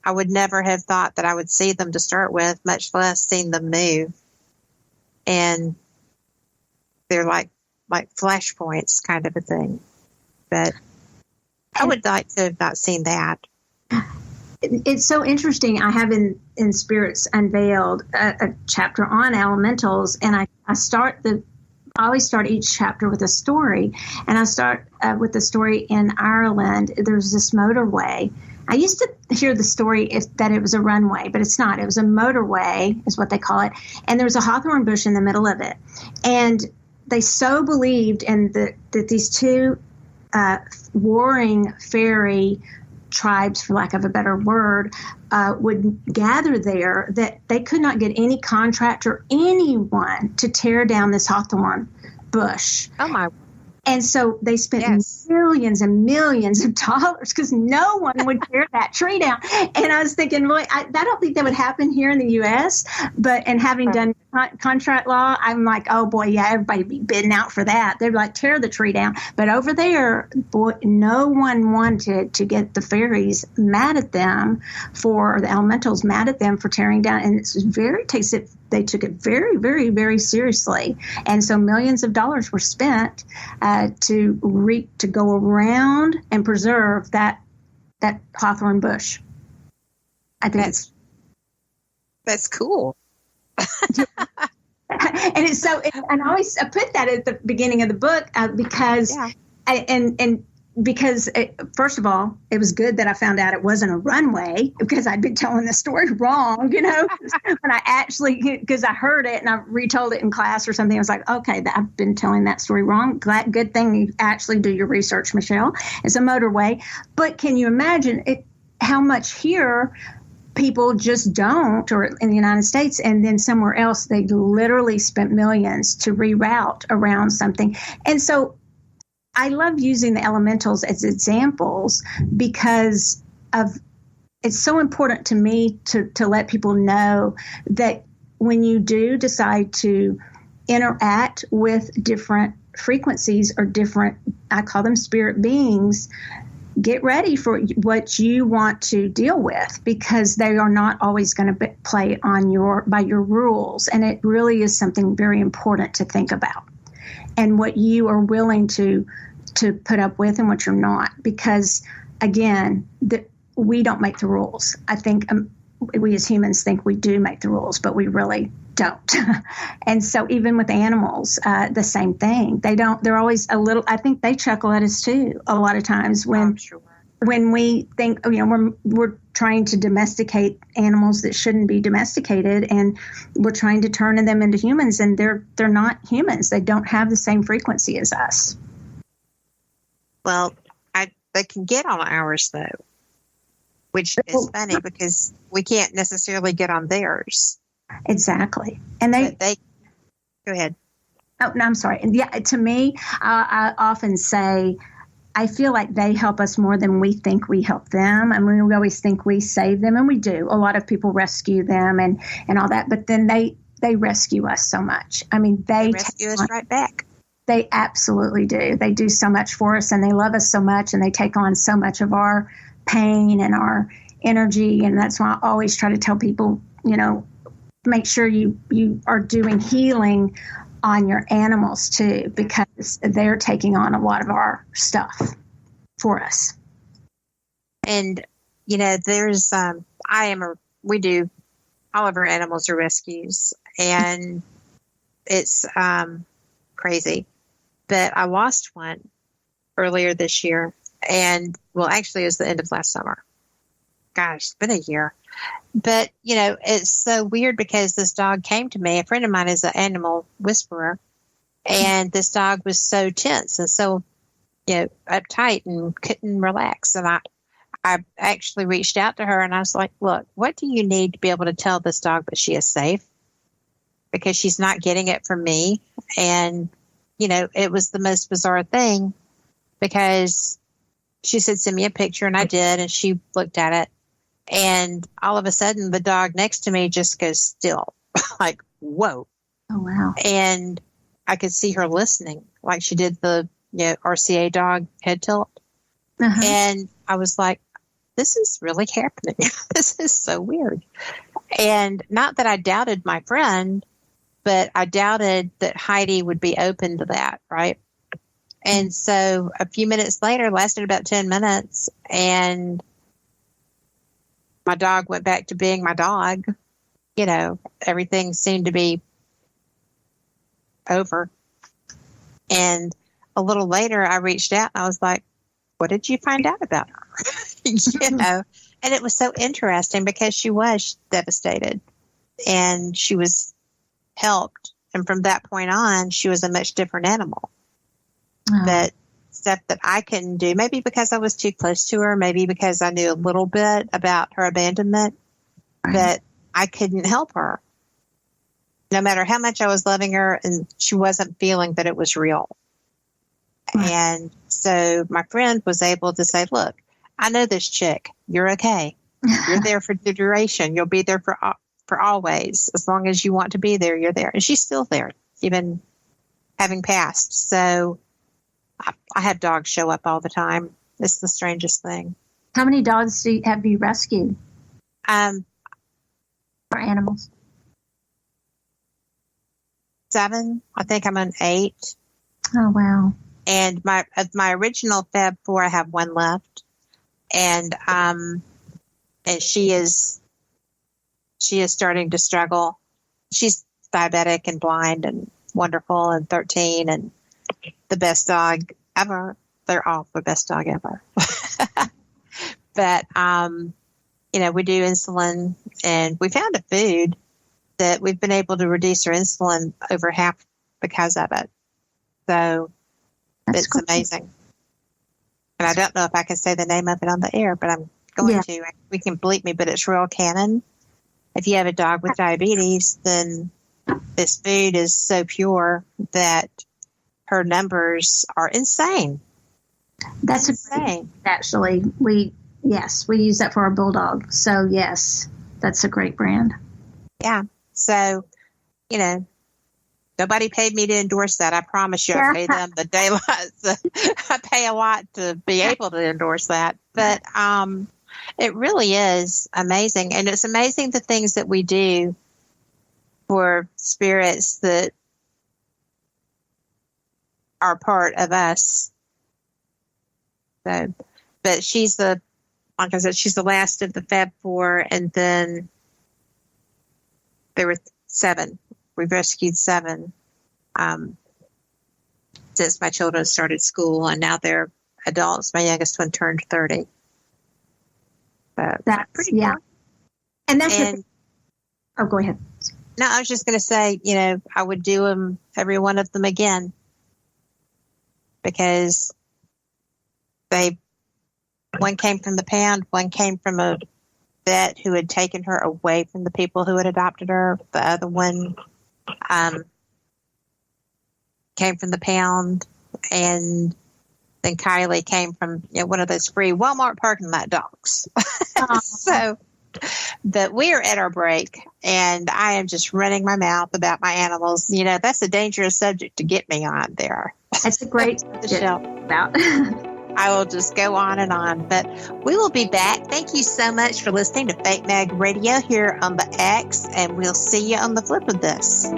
I would never have thought that I would see them to start with, much less seen them move. And they're like flashpoints kind of a thing. But I would like to have not seen that. It's so interesting. I have in Spirits Unveiled a chapter on elementals, and I always start each chapter with a story, and I start with the story in Ireland. There's this motorway. I used to hear the story that it was a runway, but it's not. It was a motorway, is what they call it, and there was a hawthorn bush in the middle of it. And they so believed in that these two warring fairy tribes, for lack of a better word, would gather there, that they could not get any contractor, anyone, to tear down this hawthorn bush. Oh my! And so they spent millions and millions of dollars because no one would tear that tree down. And I was thinking, boy, I don't think that would happen here in the U.S. And having done contract law, I'm like, oh boy, yeah, everybody be bidding out for that. They're like, tear the tree down. But over there, boy, no one wanted to get the fairies mad at them or the elementals mad at them for tearing down. And they took it very, very, very seriously. And so millions of dollars were spent to go around and preserve that hawthorn bush. I think that's cool. And it's so, and I always put that at the beginning of the book because, because first of all, it was good that I found out it wasn't a runway, because I'd been telling the story wrong, when I actually, because I heard it and I retold it in class or something. I was like, okay, I've been telling that story wrong. Good thing you actually do your research, Michelle. It's a motorway. But can you imagine how much here people just don't, or in the United States, and then somewhere else, they literally spent millions to reroute around something. And so I love using the elementals as examples because it's so important to me to let people know that when you do decide to interact with different frequencies or different, I call them spirit beings, get ready for what you want to deal with, because they are not always going to play by your rules. And it really is something very important to think about, and what you are willing to put up with and what you're not. Because again, we don't make the rules. I think we as humans think we do make the rules, but we really don't. And so even with animals, the same thing. They don't, they're always a little, I think they chuckle at us too, a lot of times when we think, we're trying to domesticate animals that shouldn't be domesticated, and we're trying to turn them into humans, and they're not humans. They don't have the same frequency as us. Well, they can get on ours though, which is funny because we can't necessarily get on theirs. Exactly. And they go ahead. Oh, no, I'm sorry. Yeah, to me, I often say, I feel like they help us more than we think we help them. I mean, we always think we save them, and we do. A lot of people rescue them and all that, but then they rescue us so much. I mean, they rescue us right back. They absolutely do. They do so much for us, and they love us so much, and they take on so much of our pain and our energy. And that's why I always try to tell people, make sure you are doing healing on your animals too, because they're taking on a lot of our stuff for us. And, there's, we do, all of our animals are rescues, and it's crazy. But I lost one earlier this year, and, well, actually it was the end of last summer. Gosh, it's been a year. But, it's so weird because this dog came to me. A friend of mine is an animal whisperer, and this dog was so tense and so, uptight and couldn't relax. And I actually reached out to her, and I was like, look, what do you need to be able to tell this dog that she is safe? Because she's not getting it from me. And, it was the most bizarre thing, because she said, send me a picture, and I did, and she looked at it. And all of a sudden, the dog next to me just goes still, like, whoa. Oh, wow. And I could see her listening, like she did the RCA dog head tilt. Uh-huh. And I was like, this is really happening. This is so weird. And not that I doubted my friend, but I doubted that Heidi would be open to that, right? And so a few minutes later, lasted about 10 minutes, and my dog went back to being my dog. Everything seemed to be over. And a little later, I reached out, and I was like, what did you find out about her? And it was so interesting because she was devastated, and she was helped. And from that point on, she was a much different animal. Oh. But stuff that I couldn't do, maybe because I was too close to her, maybe because I knew a little bit about her abandonment, that I couldn't help her. No matter how much I was loving her, and she wasn't feeling that it was real. And so my friend was able to say, look, I know this chick. You're okay. You're there for the duration. You'll be there for always. As long as you want to be there, you're there. And she's still there, even having passed. So I have dogs show up all the time. It's the strangest thing. How many dogs have you rescued? Or animals? 7. I think I'm on 8. Oh, wow. And of my original Fab 4, I have 1 left. And she is starting to struggle. She's diabetic and blind and wonderful and 13 and the best dog ever. They're all the best dog ever. But, we do insulin, and we found a food that we've been able to reduce her insulin over half because of it. So it's cool. Amazing. And I don't know if I can say the name of it on the air, but I'm going to. We can bleep me, but it's Royal Canin. If you have a dog with diabetes, then this food is so pure that her numbers are insane. That's insane. Actually, we use that for our bulldog. So yes, that's a great brand. Yeah. So, nobody paid me to endorse that. I promise you, I pay them the daylight. I pay a lot to be able to endorse that. But it really is amazing. And it's amazing the things that we do for spirits that are part of us. So, but she's like I said, she's the last of the Fab 4. And then there were 7. We've rescued 7 since my children started school, and now they're adults. My youngest one turned 30. That's pretty cool. And that's oh, go ahead. No, I was just going to say, I would do every one of them again, because one came from the pound, one came from a vet who had taken her away from the people who had adopted her. The other one came from the pound, and then Kylie came from one of those free Walmart parking lot dogs. So, but we are at our break, and I am just running my mouth about my animals. That's a dangerous subject to get me on there. That's a great subject about. I will just go on and on, but we will be back. Thank you so much for listening to Fate Mag Radio here on the X, and we'll see you on the flip of this.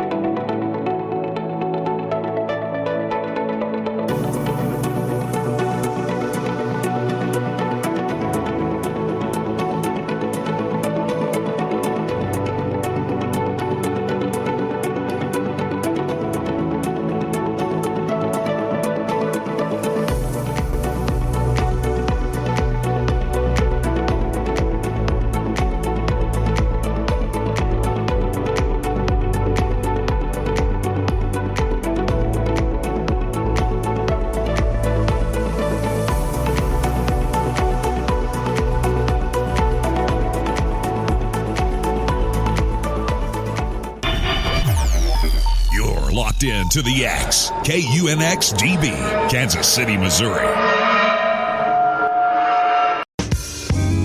To the X, KUNX-DB, Kansas City, Missouri.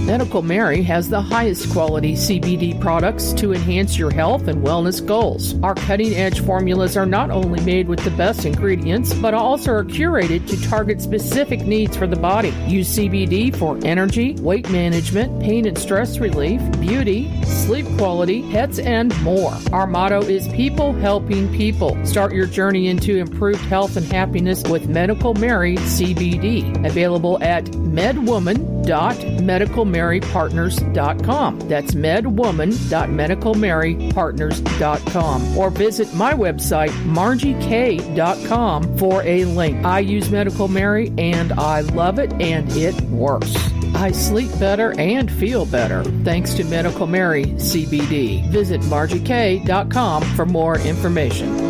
Medical Mary has the highest quality CBD products to enhance your health and wellness goals. Our cutting-edge formulas are not only made with the best ingredients, but also are curated to target specific needs for the body. Use CBD for energy, weight management, pain and stress relief, beauty, sleep quality, pets, and more. Our motto is people helping people. Start your journey into improved health and happiness with Medical Mary CBD. Available at medwoman.medicalmarypartners.com. That's medwoman.medicalmarypartners.com. Or visit my website, margiek.com, for a link. I use Medical Mary, and I love it, and it works. I sleep better and feel better thanks to Medical Mary CBD. Visit margiek.com for more information.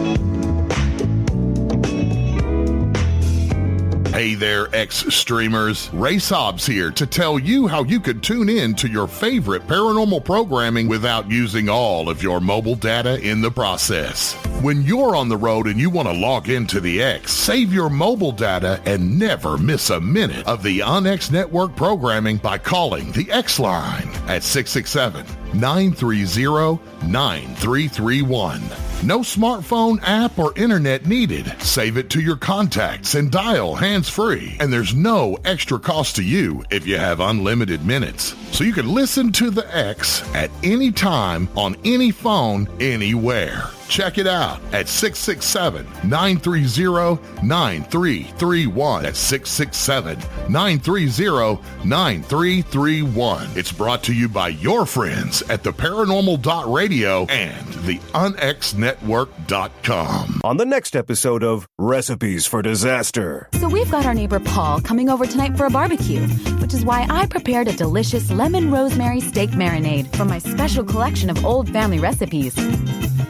Hey there, X-Streamers. Ray Sobbs here to tell you how you could tune in to your favorite paranormal programming without using all of your mobile data in the process. When you're on the road and you want to log into the X, save your mobile data and never miss a minute of the OnX Network programming by calling the X line at 667-930-9331. No smartphone app or internet needed. Save it to your contacts and dial hands-free. And there's no extra cost to you if you have unlimited minutes. So you can listen to the X at any time on any phone, anywhere. Check it out at 667-930-9331. That's 667-930-9331. It's brought to you by your friends at the Paranormal.radio and the UnXNetwork.com. On the next episode of Recipes for Disaster. So we've got our neighbor Paul coming over tonight for a barbecue, which is why I prepared a delicious lemon rosemary steak marinade from my special collection of old family recipes.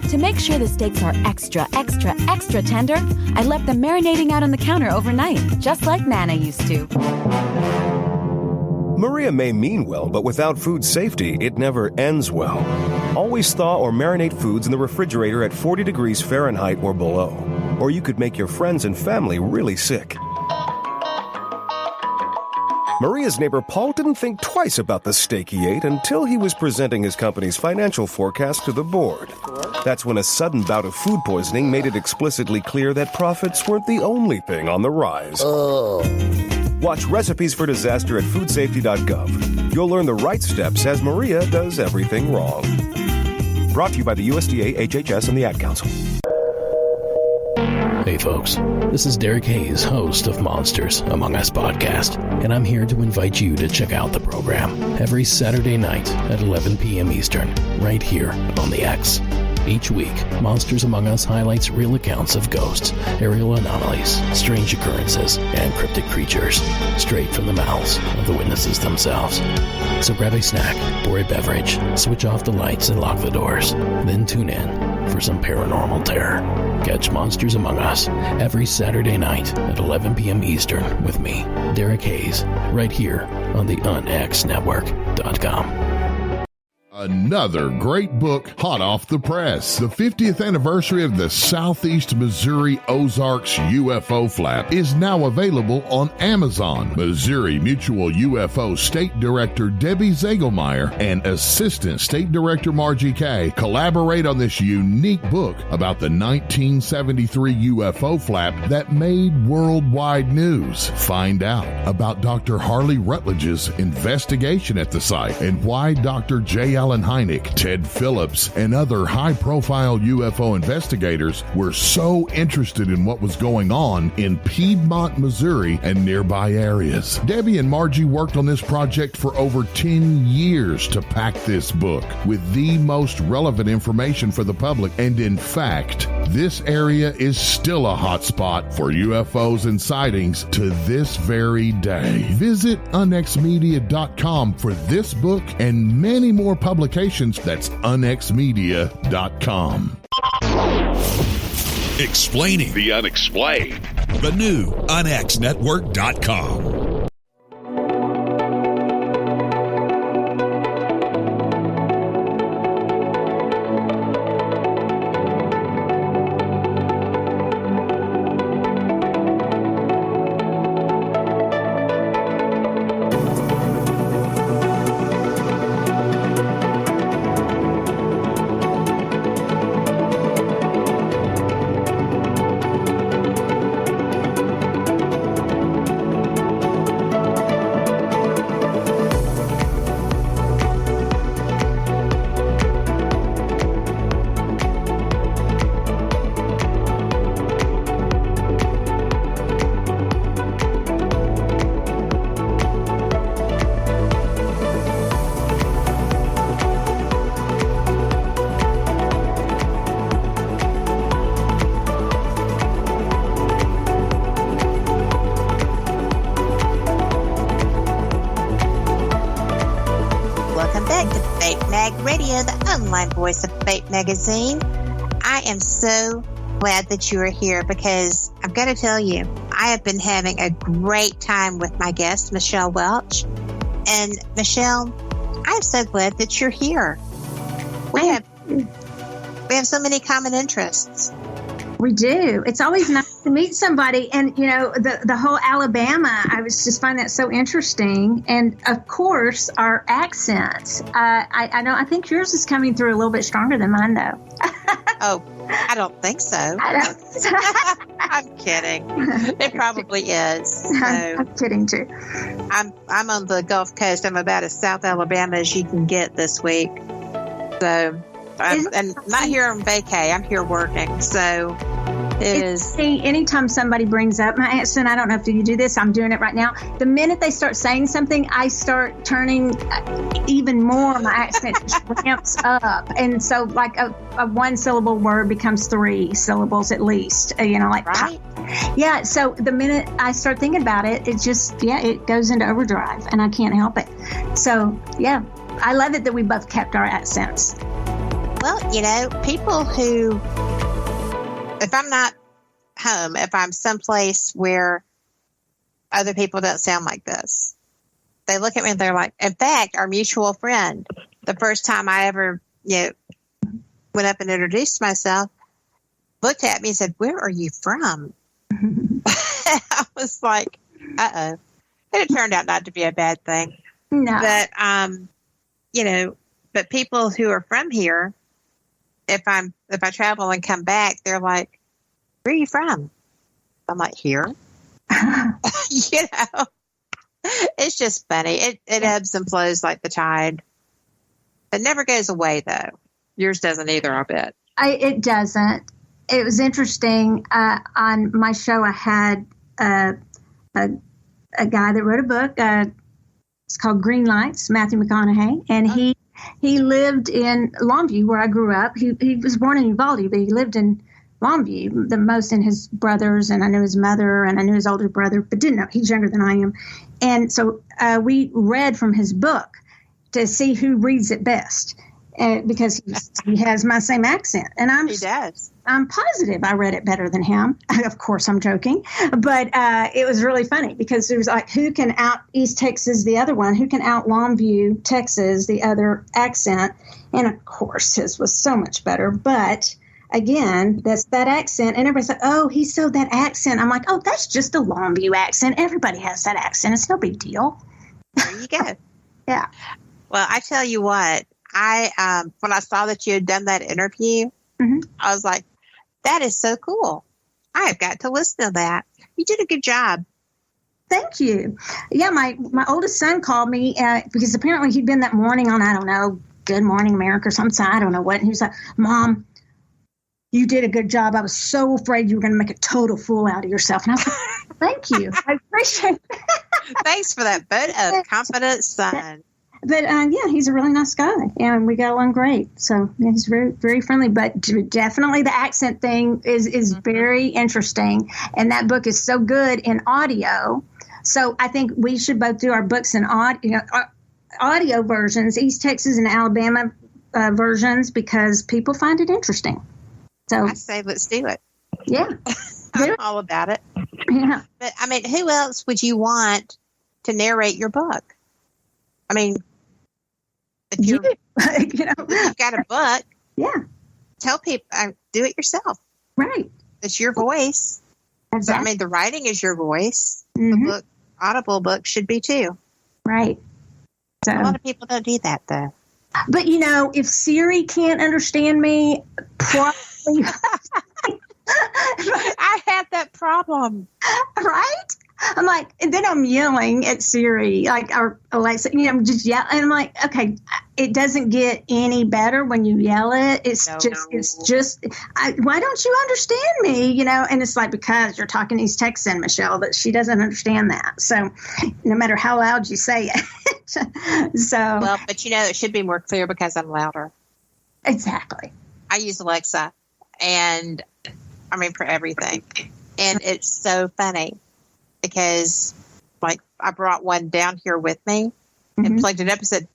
To make sure the steaks are extra tender, I left them marinating out on the counter overnight, just like Nana used to. Maria may mean well, but without food safety, it never ends well. Always thaw or marinate foods in the refrigerator at 40 degrees Fahrenheit or below, or you could make your friends and family really sick. Maria's neighbor Paul didn't think twice about the steak he ate until he was presenting his company's financial forecast to the board. That's when a sudden bout of food poisoning made it explicitly clear that profits weren't the only thing on the rise. Watch Recipes for Disaster at foodsafety.gov. You'll learn the right steps as Maria does everything wrong. Brought to you by the USDA, HHS, and the Ad Council. Hey folks, this is Derek Hayes, host of Monsters Among Us podcast, and I'm here to invite you to check out the program every Saturday night at 11 p.m. Eastern, right here on the X. Each week, Monsters Among Us highlights real accounts of ghosts, aerial anomalies, strange occurrences, and cryptic creatures, straight from the mouths of the witnesses themselves. So grab a snack or a beverage, switch off the lights and lock the doors, then tune in for some paranormal terror. Catch Monsters Among Us every Saturday night at 11 p.m. Eastern with me, Derek Hayes, right here on the UnXNetwork.com. Another great book hot off the press. The 50th anniversary of the Southeast Missouri Ozarks UFO flap is now available on Amazon. Missouri Mutual UFO State Director Debbie Zagelmeyer and Assistant State Director Margie Kay collaborate on this unique book about the 1973 UFO flap that made worldwide news. Find out about Dr. Harley Rutledge's investigation at the site and why Dr. J. Allen Hynek, Ted Phillips, and other high-profile UFO investigators were so interested in what was going on in Piedmont, Missouri, and nearby areas. Debbie and Margie worked on this project for over 10 years to pack this book with the most relevant information for the public, and in fact, this area is still a hot spot for UFOs and sightings to this very day. Visit unxmedia.com for this book and many more publications. That's unxmedia.com. Explaining the unexplained. The new unxnetwork.com. Voice of Fate magazine. I am so glad that you are here because I've got to tell you, I have been having a great time with my guest, Michelle Welch. And Michelle, I'm so glad that you're here. We have so many common interests. We do. It's always nice to meet somebody. And, you know, the whole Alabama, I was just find that so interesting. And, of course, our accents. I know, I think yours is coming through a little bit stronger than mine, though. Oh, I don't think so. I'm kidding. It probably is. So, I'm kidding, too. I'm on the Gulf Coast. I'm about as South Alabama as you can get this week. So... I'm not here on vacay. I'm here working. So it is. Anytime somebody brings up my accent, I don't know if you do this. I'm doing it right now. The minute they start saying something, I start turning even more. My accent just ramps up. And so like a one syllable word becomes 3 syllables at least, like. Right. Yeah. So the minute I start thinking about it, it just, it goes into overdrive and I can't help it. So, yeah, I love it that we both kept our accents. Well, people who, if I'm not home, if I'm someplace where other people don't sound like this, they look at me and they're like, in fact, our mutual friend, the first time I ever, went up and introduced myself, looked at me and said, "Where are you from?" I was like, uh-oh. And it turned out not to be a bad thing. No. But, but people who are from here, if I travel and come back, they're like, "Where are you from?" I'm like, "Here." It's just funny. It ebbs and flows like the tide. It never goes away, though. Yours doesn't either, I bet. It doesn't. It was interesting. On my show, I had a guy that wrote a book. It's called Green Lights, Matthew McConaughey, and he lived in Longview, where I grew up. He was born in Uvalde, but he lived in Longview, the most in his brothers, and I knew his mother, and I knew his older brother, but didn't know. He's younger than I am. And so we read from his book to see who reads it best. because he has my same accent. And he does. I'm positive I read it better than him. Of course, I'm joking. But it was really funny because it was like, who can out East Texas, the other one? Who can out Longview, Texas, the other accent? And, of course, his was so much better. But, again, that's that accent. And everybody's like, oh, he sold that accent. I'm like, oh, that's just a Longview accent. Everybody has that accent. It's no big deal. There you go. Yeah. Well, I tell you what, when I saw that you had done that interview, I was like, that is so cool. I have got to listen to that. You did a good job. Thank you. Yeah, my oldest son called me because apparently he'd been that morning on, I don't know, Good Morning America or something. I don't know what. And he was like, Mom, you did a good job. I was so afraid you were going to make a total fool out of yourself. And I was like, thank you. I appreciate it. Thanks for that vote of confidence, son. But, yeah, he's a really nice guy, and we got along great. So yeah, he's very, very friendly. But definitely the accent thing is very interesting, and that book is so good in audio. So I think we should both do our books in audio versions, East Texas and Alabama versions, because people find it interesting. So I say let's do it. Yeah. I'm all about it. Yeah. But, I mean, who else would you want to narrate your book? I mean, if you've got a book, yeah, tell people, do it yourself. Right. It's your voice. Exactly. So, I mean, the writing is your voice. Mm-hmm. The book, Audible book should be too. Right. So, a lot of people don't do that, though. But, if Siri can't understand me, probably. I had that problem. Right? I'm like, and then I'm yelling at Siri, or Alexa, just yell. And I'm like, okay, it doesn't get any better when you yell it. It's just, why don't you understand me? And it's like, because you're talking East Texan, Michelle, but she doesn't understand that. So no matter how loud you say it. Well, but it should be more clear because I'm louder. Exactly. I use Alexa for everything. And it's so funny. Because, I brought one down here with me and plugged it up and said,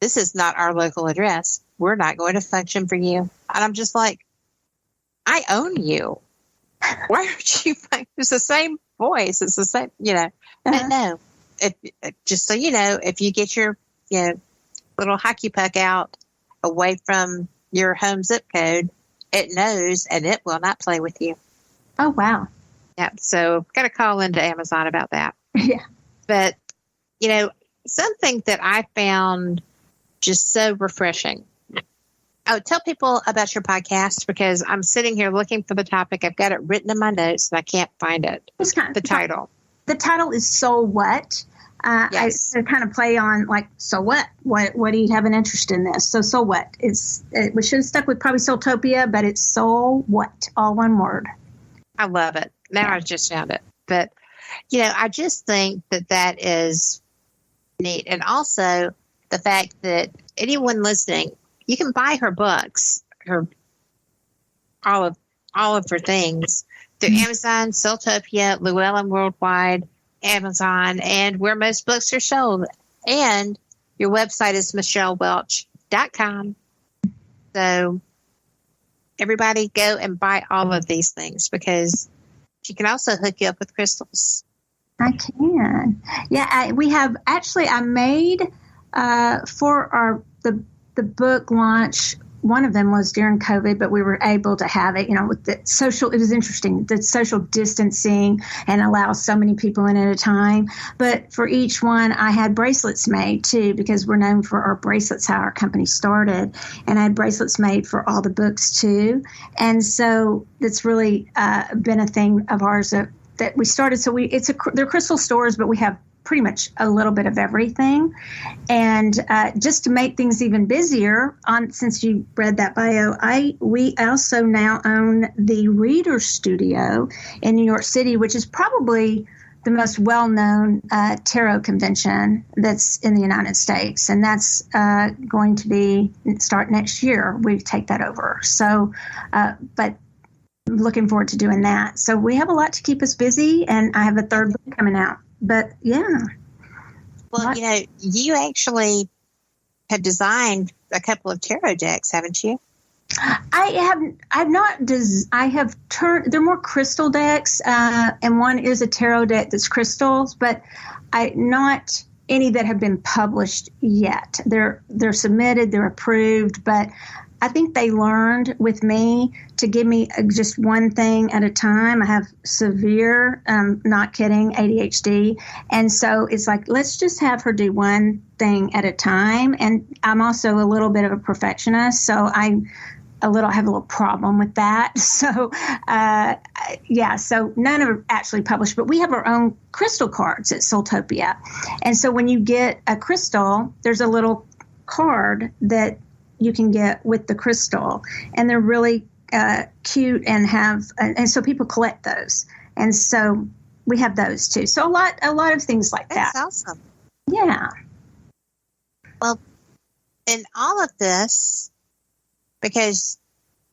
this is not our local address. We're not going to function for you. And I'm just like, I own you. Why aren't you? It's the same voice. It's the same, But no, just so you know, if you get your, little hockey puck out away from your home zip code, it knows and it will not play with you. Oh, wow. Yeah, so got to call into Amazon about that. Yeah. But, something that I found just so refreshing. Oh, tell people about your podcast because I'm sitting here looking for the topic. I've got it written in my notes and I can't find it. The title. The title is So What? Yes. I kind of play on so what? What do you have an interest in this? So what? We should have stuck with probably Soultopia, but it's So What? All one word. I love it. Now I just found it. But, I just think that is neat. And also the fact that anyone listening, you can buy her books, all of her things through Amazon, Soultopia, Llewellyn Worldwide, Amazon, and where most books are sold. And your website is michellewelch.com. So everybody go and buy all of these things because she can also hook you up with crystals. I can. Yeah, we have actually. I made for the book launch. One of them was during COVID, but we were able to have it. With the social. It was interesting the social distancing and allow so many people in at a time. But for each one, I had bracelets made too because we're known for our bracelets. How our company started, and I had bracelets made for all the books too. And so that's really been a thing of ours that we started. So they're crystal stores, but we have pretty much a little bit of everything. And just to make things even busier, since you read that bio, we also now own the Reader Studio in New York City, which is probably the most well-known tarot convention that's in the United States. And that's going to start next year. We take that over. So, but looking forward to doing that. So we have a lot to keep us busy, and I have a third book coming out. But yeah. Well, you actually have designed a couple of tarot decks, haven't you? I've not. I have turned. They're more crystal decks, and one is a tarot deck that's crystals, but not any that have been published yet. They're submitted, they're approved, but I think they learned with me to give me just one thing at a time. I have severe, not kidding, ADHD. And so it's like, let's just have her do one thing at a time. And I'm also a little bit of a perfectionist, so I have a little problem with that. So, so none are actually published, but we have our own crystal cards at Soultopia. And so when you get a crystal, there's a little card that you can get with the crystal, and they're really cute and so people collect those. And so we have those too. So a lot of things like that. That's awesome. Yeah. Well, in all of this, because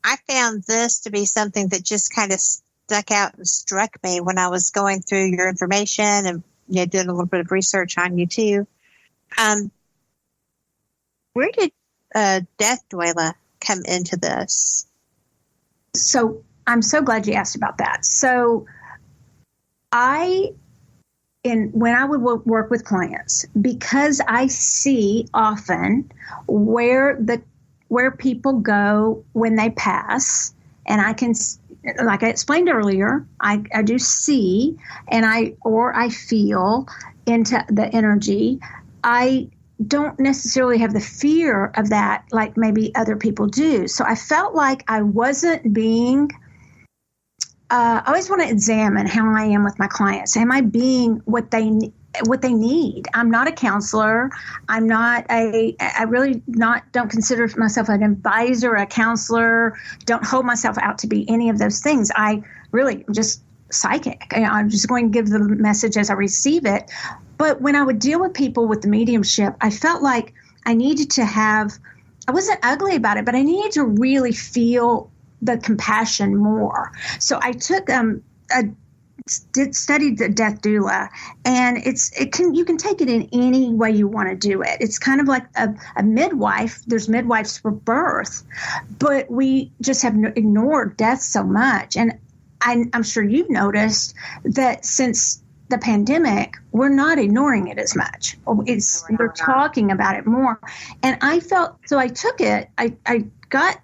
I found this to be something that just kind of stuck out and struck me when I was going through your information and doing a little bit of research on you too. Where did Death Doula come into this? So I'm so glad you asked about that. So when I would work with clients, because I see often where people go when they pass, and I can, like I explained earlier, I do see, and I feel into the energy. I don't necessarily have the fear of that like maybe other people do. So I felt like I wasn't being, I always want to examine how I am with my clients. Am I being what they need? I'm not a counselor. I'm not don't consider myself an advisor, a counselor, don't hold myself out to be any of those things. I really am just psychic. I'm just going to give the message as I receive it. But when I would deal with people with the mediumship, I felt like I needed to I wasn't ugly about it, but I needed to really feel the compassion more. So I took, studied the Death Doula, and you can take it in any way you want to do it. It's kind of like a midwife. There's midwives for birth, but we just have ignored death so much. And I'm sure you've noticed that since the pandemic, we're not ignoring it as much. We're talking about it more. And I felt, so I took it, I got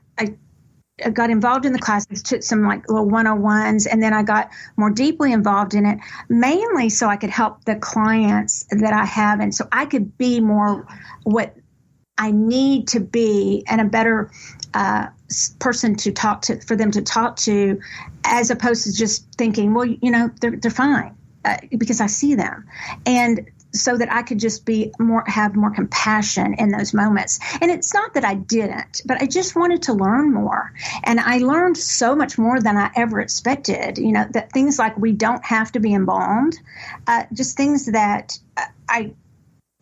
involved in the classes, took some like little 101s, and then I got more deeply involved in it, mainly so I could help the clients that I have. And so I could be more what I need to be and a better person to talk to, for them to talk to, as opposed to just thinking, well, they're fine. Because I see them, and so that I could just have more compassion in those moments. And it's not that I didn't, but I just wanted to learn more. And I learned so much more than I ever expected, that things like we don't have to be embalmed, just things that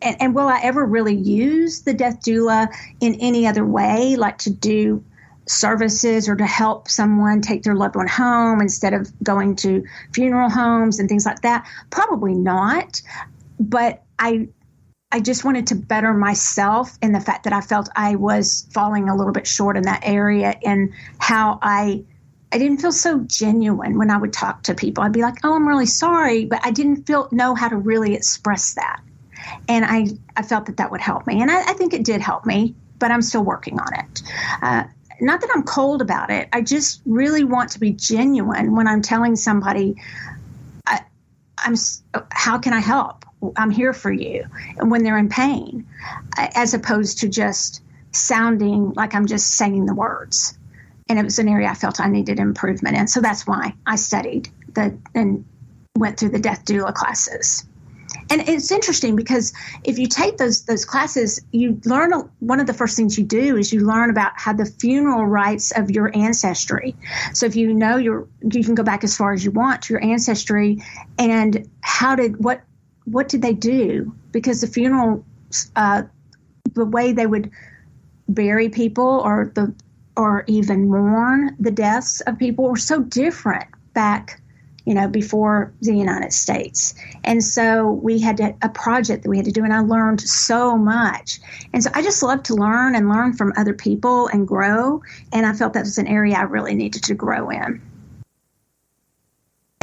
and will I ever really use the Death Doula in any other way, like to do services or to help someone take their loved one home instead of going to funeral homes and things like that? Probably not. But I just wanted to better myself in the fact that I felt I was falling a little bit short in that area, and how I didn't feel so genuine when I would talk to people. I'd be like, oh, I'm really sorry, but I didn't know how to really express that. And I felt that would help me. And I think it did help me, but I'm still working on it. Not that I'm cold about it. I just really want to be genuine when I'm telling somebody, how can I help? I'm here for you. And when they're in pain, as opposed to just sounding like I'm just saying the words. And it was an area I felt I needed improvement in. So that's why I studied and went through the Death Doula classes. And it's interesting because if you take those classes, you learn, one of the first things you do is you learn about how the funeral rites of your ancestry. So if you know you can go back as far as you want to your ancestry, and what did they do? Because the funeral, the way they would bury people or even mourn the deaths of people were so different back, before the United States. And so we had a project that we had to do, and I learned so much. And so I just love to learn and learn from other people and grow. And I felt that was an area I really needed to grow in.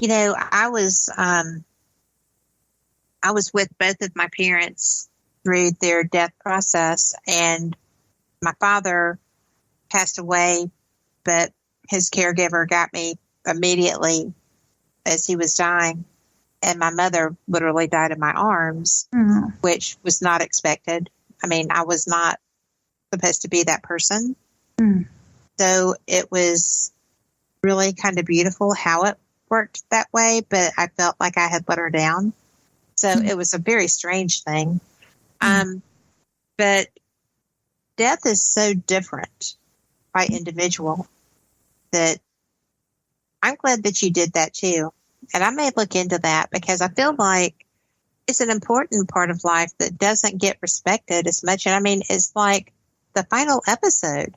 I was with both of my parents through their death process, and my father passed away, but his caregiver got me immediately as he was dying. And my mother literally died in my arms, which was not expected. I mean, I was not supposed to be that person. So it was really kind of beautiful how it worked that way, but I felt like I had let her down. So it was a very strange thing. But death is so different by individual that I'm glad that you did that too. And I may look into that because I feel like it's an important part of life that doesn't get respected as much. And I mean, it's like the final episode,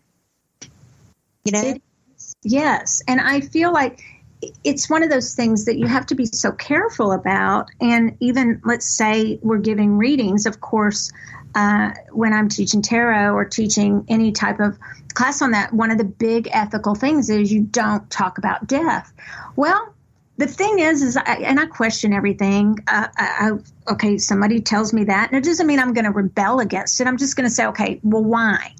Yes. And I feel like it's one of those things that you have to be so careful about. And even, let's say we're giving readings, of course, when I'm teaching tarot or teaching any type of class on that, one of the big ethical things is you don't talk about death. Well, the thing is I question everything. Okay, somebody tells me that, and it doesn't mean I'm going to rebel against it. I'm just going to say, okay, well, why?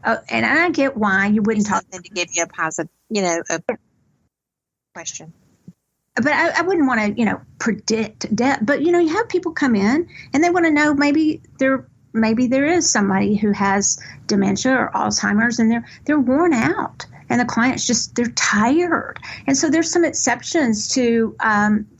And I get why you wouldn't talk. To give you a positive, a question. But I wouldn't want to, predict death. But, you have people come in and they want to know maybe there is somebody who has dementia or Alzheimer's and they're worn out. And the client's they're tired. And so there's some exceptions to,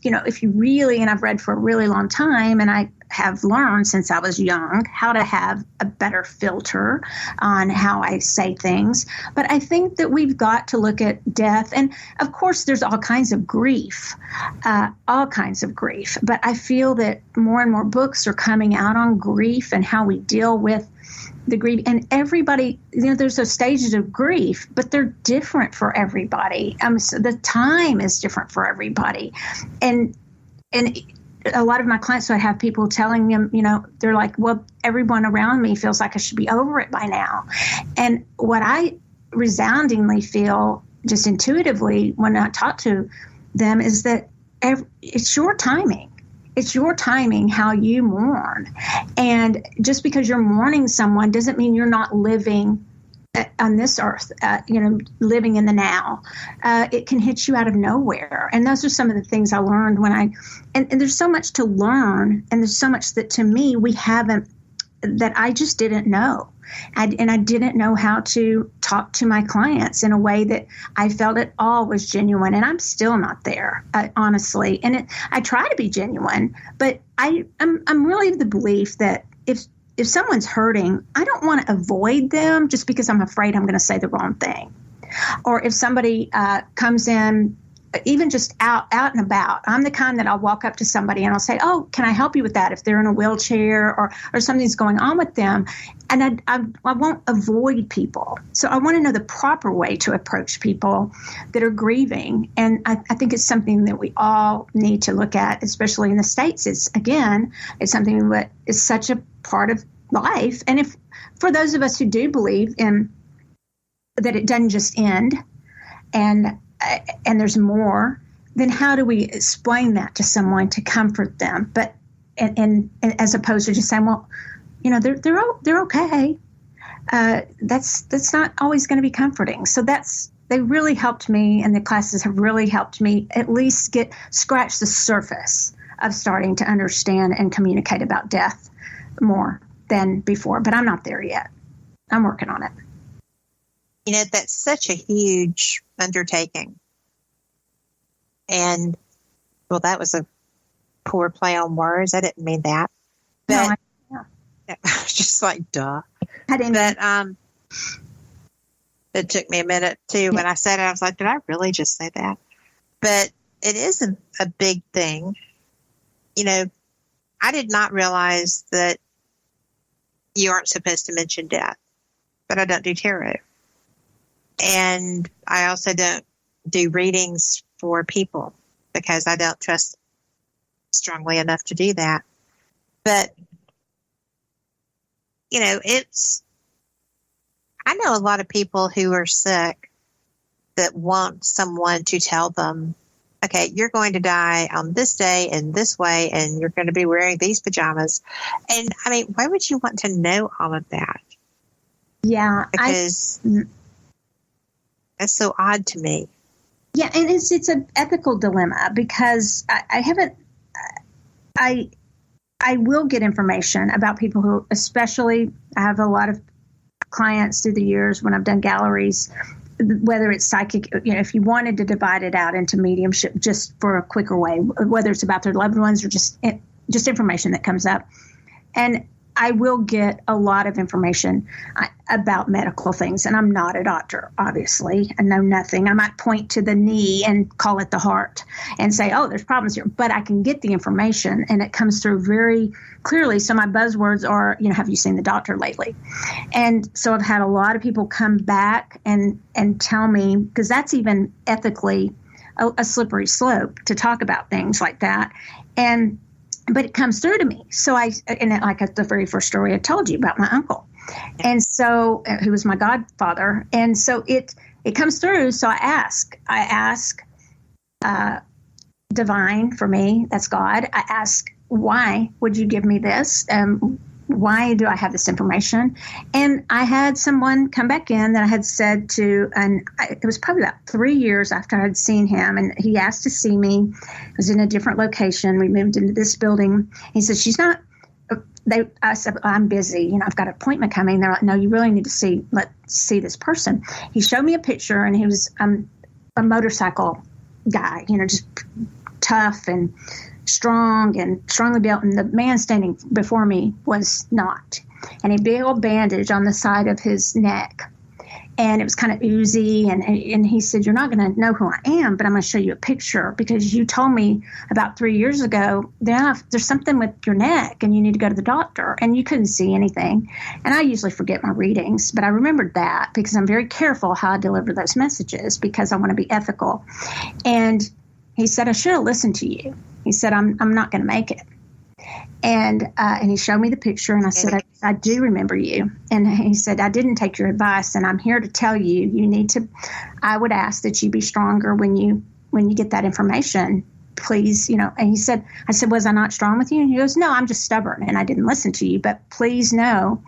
if you really, and I've read for a really long time, and I have learned since I was young how to have a better filter on how I say things. But I think that we've got to look at death. And of course, there's all kinds of grief. But I feel that more and more books are coming out on grief and how we deal with the grief. And everybody, there's those stages of grief, but they're different for everybody. So the time is different for everybody. And a lot of my clients, so I have people telling them, they're like, well, everyone around me feels like I should be over it by now. And what I resoundingly feel just intuitively when I talk to them is that it's your timing. It's your timing how you mourn. And just because you're mourning someone doesn't mean you're not living on this earth, living in the now. It can hit you out of nowhere. And those are some of the things I learned and there's so much to learn, and there's so much that to me we haven't, that I just didn't know. And I didn't know how to talk to my clients in a way that I felt it all was genuine. And I'm still not there, honestly. And I try to be genuine, but I'm really of the belief that if someone's hurting, I don't want to avoid them just because I'm afraid I'm going to say the wrong thing. Or if somebody comes in, even just out and about, I'm the kind that I'll walk up to somebody and I'll say, oh, can I help you with that if they're in a wheelchair or something's going on with them? And I won't avoid people. So I want to know the proper way to approach people that are grieving. And I think it's something that we all need to look at, especially in the States. It's something that is such a part of life. And if for those of us who do believe in that it doesn't just end and there's more, then how do we explain that to someone to comfort them? But and as opposed to just saying, well, they're okay. That's not always going to be comforting. So they really helped me, and the classes have really helped me at least scratch the surface of starting to understand and communicate about death more than before. But I'm not there yet. I'm working on it. That's such a huge undertaking. And, well, that was a poor play on words. I didn't mean that. But I was just like, duh. I didn't. But it took me a minute, too. When I said it, I was like, did I really just say that? But it is a big thing. I did not realize that you aren't supposed to mention death. But I don't do tarot. And I also don't do readings for people. because I don't trust strongly enough to do that. But, you know, I know a lot of people who are sick that want someone to tell them, okay, you're going to die on this day in this way, and you're going to be wearing these pajamas. And I mean, why would you want to know all of that? Yeah. Because that's so odd to me. Yeah. And it's an ethical dilemma, because I will get information about people who, especially, I have a lot of clients through the years when I've done galleries, whether it's psychic, you know, if you wanted to divide it out into mediumship just for a quicker way, whether it's about their loved ones or just information that comes up. And I will get a lot of information about medical things. And I'm not a doctor, obviously. I know nothing. I might point to the knee and call it the heart and say, oh, there's problems here. But I can get the information, and it comes through very clearly. So my buzzwords are, you know, have you seen the doctor lately? And so I've had a lot of people come back and tell me, because that's even ethically a slippery slope to talk about things like that. But it comes through to me. So like the very first story I told you about my uncle. And so, who was my godfather. And so it comes through. So I ask divine, for me, that's God. I ask, why would you give me this? Why do I have this information? And I had someone come back in that I had said to, and it was probably about 3 years after I'd seen him, and he asked to see me. I was in a different location. We moved into this building. He said, she's not, I said, I'm busy. You know, I've got an appointment coming. They're like, no, you really need to let's see this person. He showed me a picture, and he was a motorcycle guy, you know, just tough and strong and strongly built, and the man standing before me was not. And a big old bandage on the side of his neck, and it was kind of oozy. And he said, you're not going to know who I am, but I'm going to show you a picture, because you told me about 3 years ago there's something with your neck and you need to go to the doctor, and you couldn't see anything. And I usually forget my readings, but I remembered that because I'm very careful how I deliver those messages, because I want to be ethical. And he said, I should have listened to you. He said, I'm not going to make it. And he showed me the picture, and I said, I do remember you. And he said, I didn't take your advice, and I'm here to tell you, I would ask that you be stronger when you get that information, please, you know. And I said, was I not strong with you? And he goes, no, I'm just stubborn, and I didn't listen to you. But please know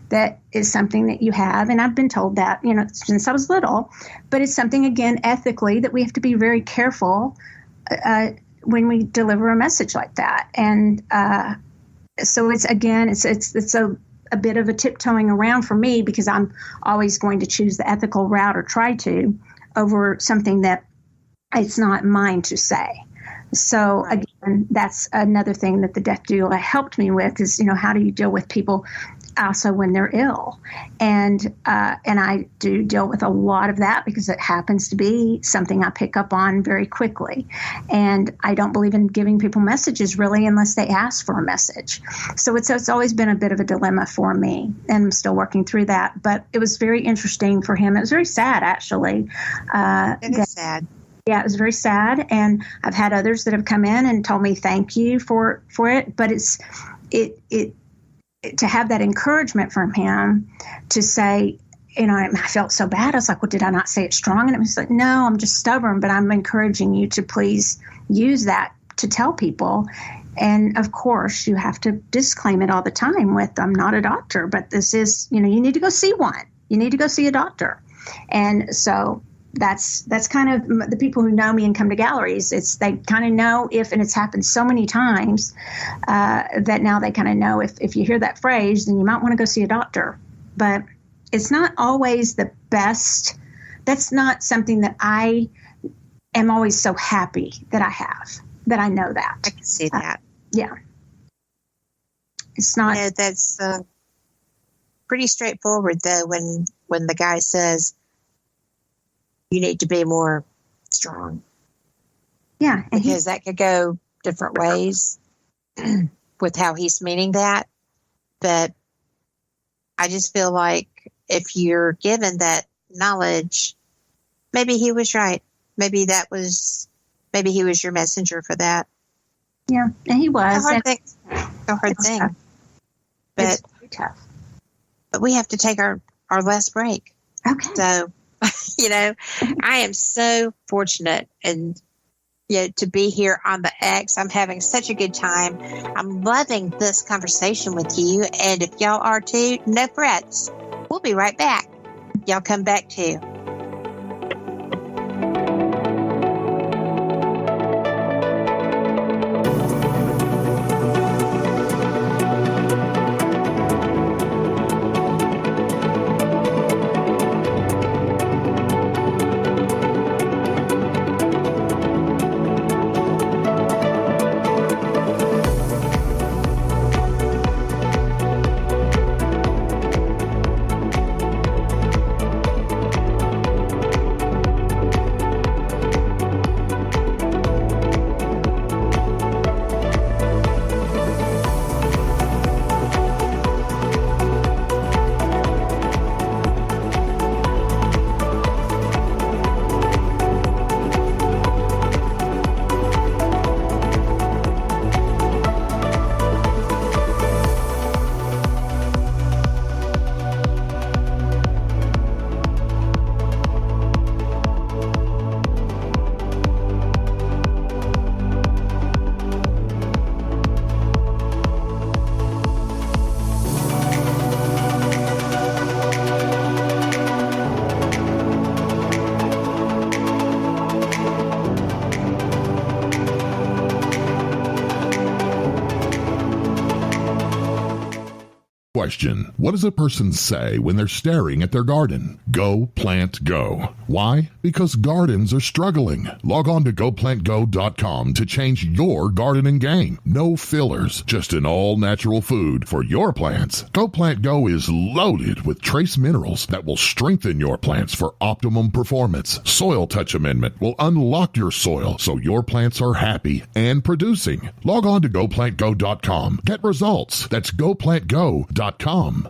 that is something that you have. And I've been told that, you know, since I was little. But it's something, again, ethically, that we have to be very careful when we deliver a message like that. And so it's a bit of a tiptoeing around for me, because I'm always going to choose the ethical route, or try to, over something that it's not mine to say. So again, that's another thing that the death doula helped me with, is, you know, how do you deal with people also when they're ill? And I do deal with a lot of that, because it happens to be something I pick up on very quickly. And I don't believe in giving people messages really unless they ask for a message. So it's always been a bit of a dilemma for me, and I'm still working through that. But it was very interesting for him. It was very sad, actually. It is sad. Yeah, it was very sad. And I've had others that have come in and told me thank you for it. But it to have that encouragement from him to say, you know, I felt so bad. I was like, well, did I not say it strong? And it was like, no, I'm just stubborn, but I'm encouraging you to please use that to tell people. And of course, you have to disclaim it all the time with, I'm not a doctor, but this is, you know, you need to go see one. You need to go see a doctor. And so that's kind of the people who know me and come to galleries. They kind of know and it's happened so many times that now they kind of know if you hear that phrase, then you might want to go see a doctor. But it's not always the best. That's not something that I am always so happy that I have, that I know that. I can see that. Yeah. It's not. You know, that's pretty straightforward, though, when the guy says, you need to be more strong. Yeah. Because that could go different ways with how he's meaning that. But I just feel like if you're given that knowledge, maybe he was right. Maybe that was maybe he was your messenger for that. Yeah, and he was. It's a hard thing. Tough. But it's very tough. But we have to take our last break. Okay. So, I am so fortunate and to be here on the X. I'm having such a good time. I'm loving this conversation with you. And if y'all are too, no frets. We'll be right back. Y'all come back too. Question. What does a person say when they're staring at their garden? Go, plant, go. Why? Because gardens are struggling. Log on to GoPlantGo.com to change your gardening game. No fillers, just an all-natural food for your plants. Go Plant Go is loaded with trace minerals that will strengthen your plants for optimum performance. Soil Touch Amendment will unlock your soil so your plants are happy and producing. Log on to GoPlantGo.com. Get results. That's GoPlantGo.com.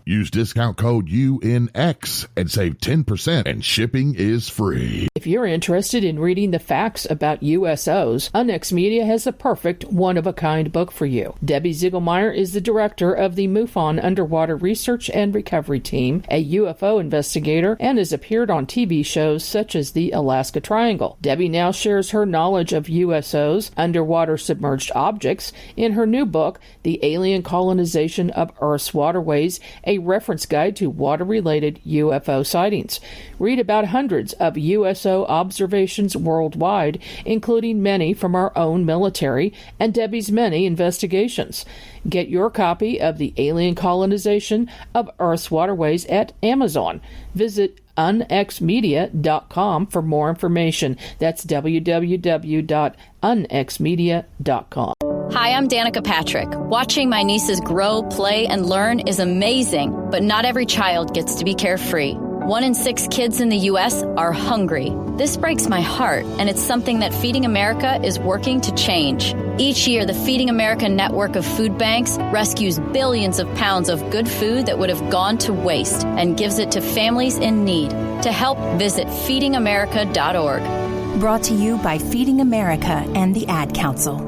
Use discount code UNX and save 10%, and shipping is free. If you're interested in reading the facts about USOs, Unix Media has the perfect one-of-a-kind book for you. Debbie Ziegelmeyer is the director of the MUFON Underwater Research and Recovery Team, a UFO investigator, and has appeared on TV shows such as the Alaska Triangle. Debbie now shares her knowledge of USOs, underwater submerged objects, in her new book, The Alien Colonization of Earth's Waterways, a reference guide to water-related UFO sightings. Read about hundreds of USO observations worldwide, including many from our own military and Debbie's many investigations. Get your copy of The Alien Colonization of Earth's Waterways at Amazon. Visit unxmedia.com for more information. That's www.unxmedia.com. Hi, I'm Danica Patrick. Watching my nieces grow, play, and learn is amazing, but not every child gets to be carefree. 1 in 6 kids in the U.S. are hungry. This breaks my heart, and it's something that Feeding America is working to change. Each year, the Feeding America network of food banks rescues billions of pounds of good food that would have gone to waste and gives it to families in need. To help, visit feedingamerica.org. Brought to you by Feeding America and the Ad Council.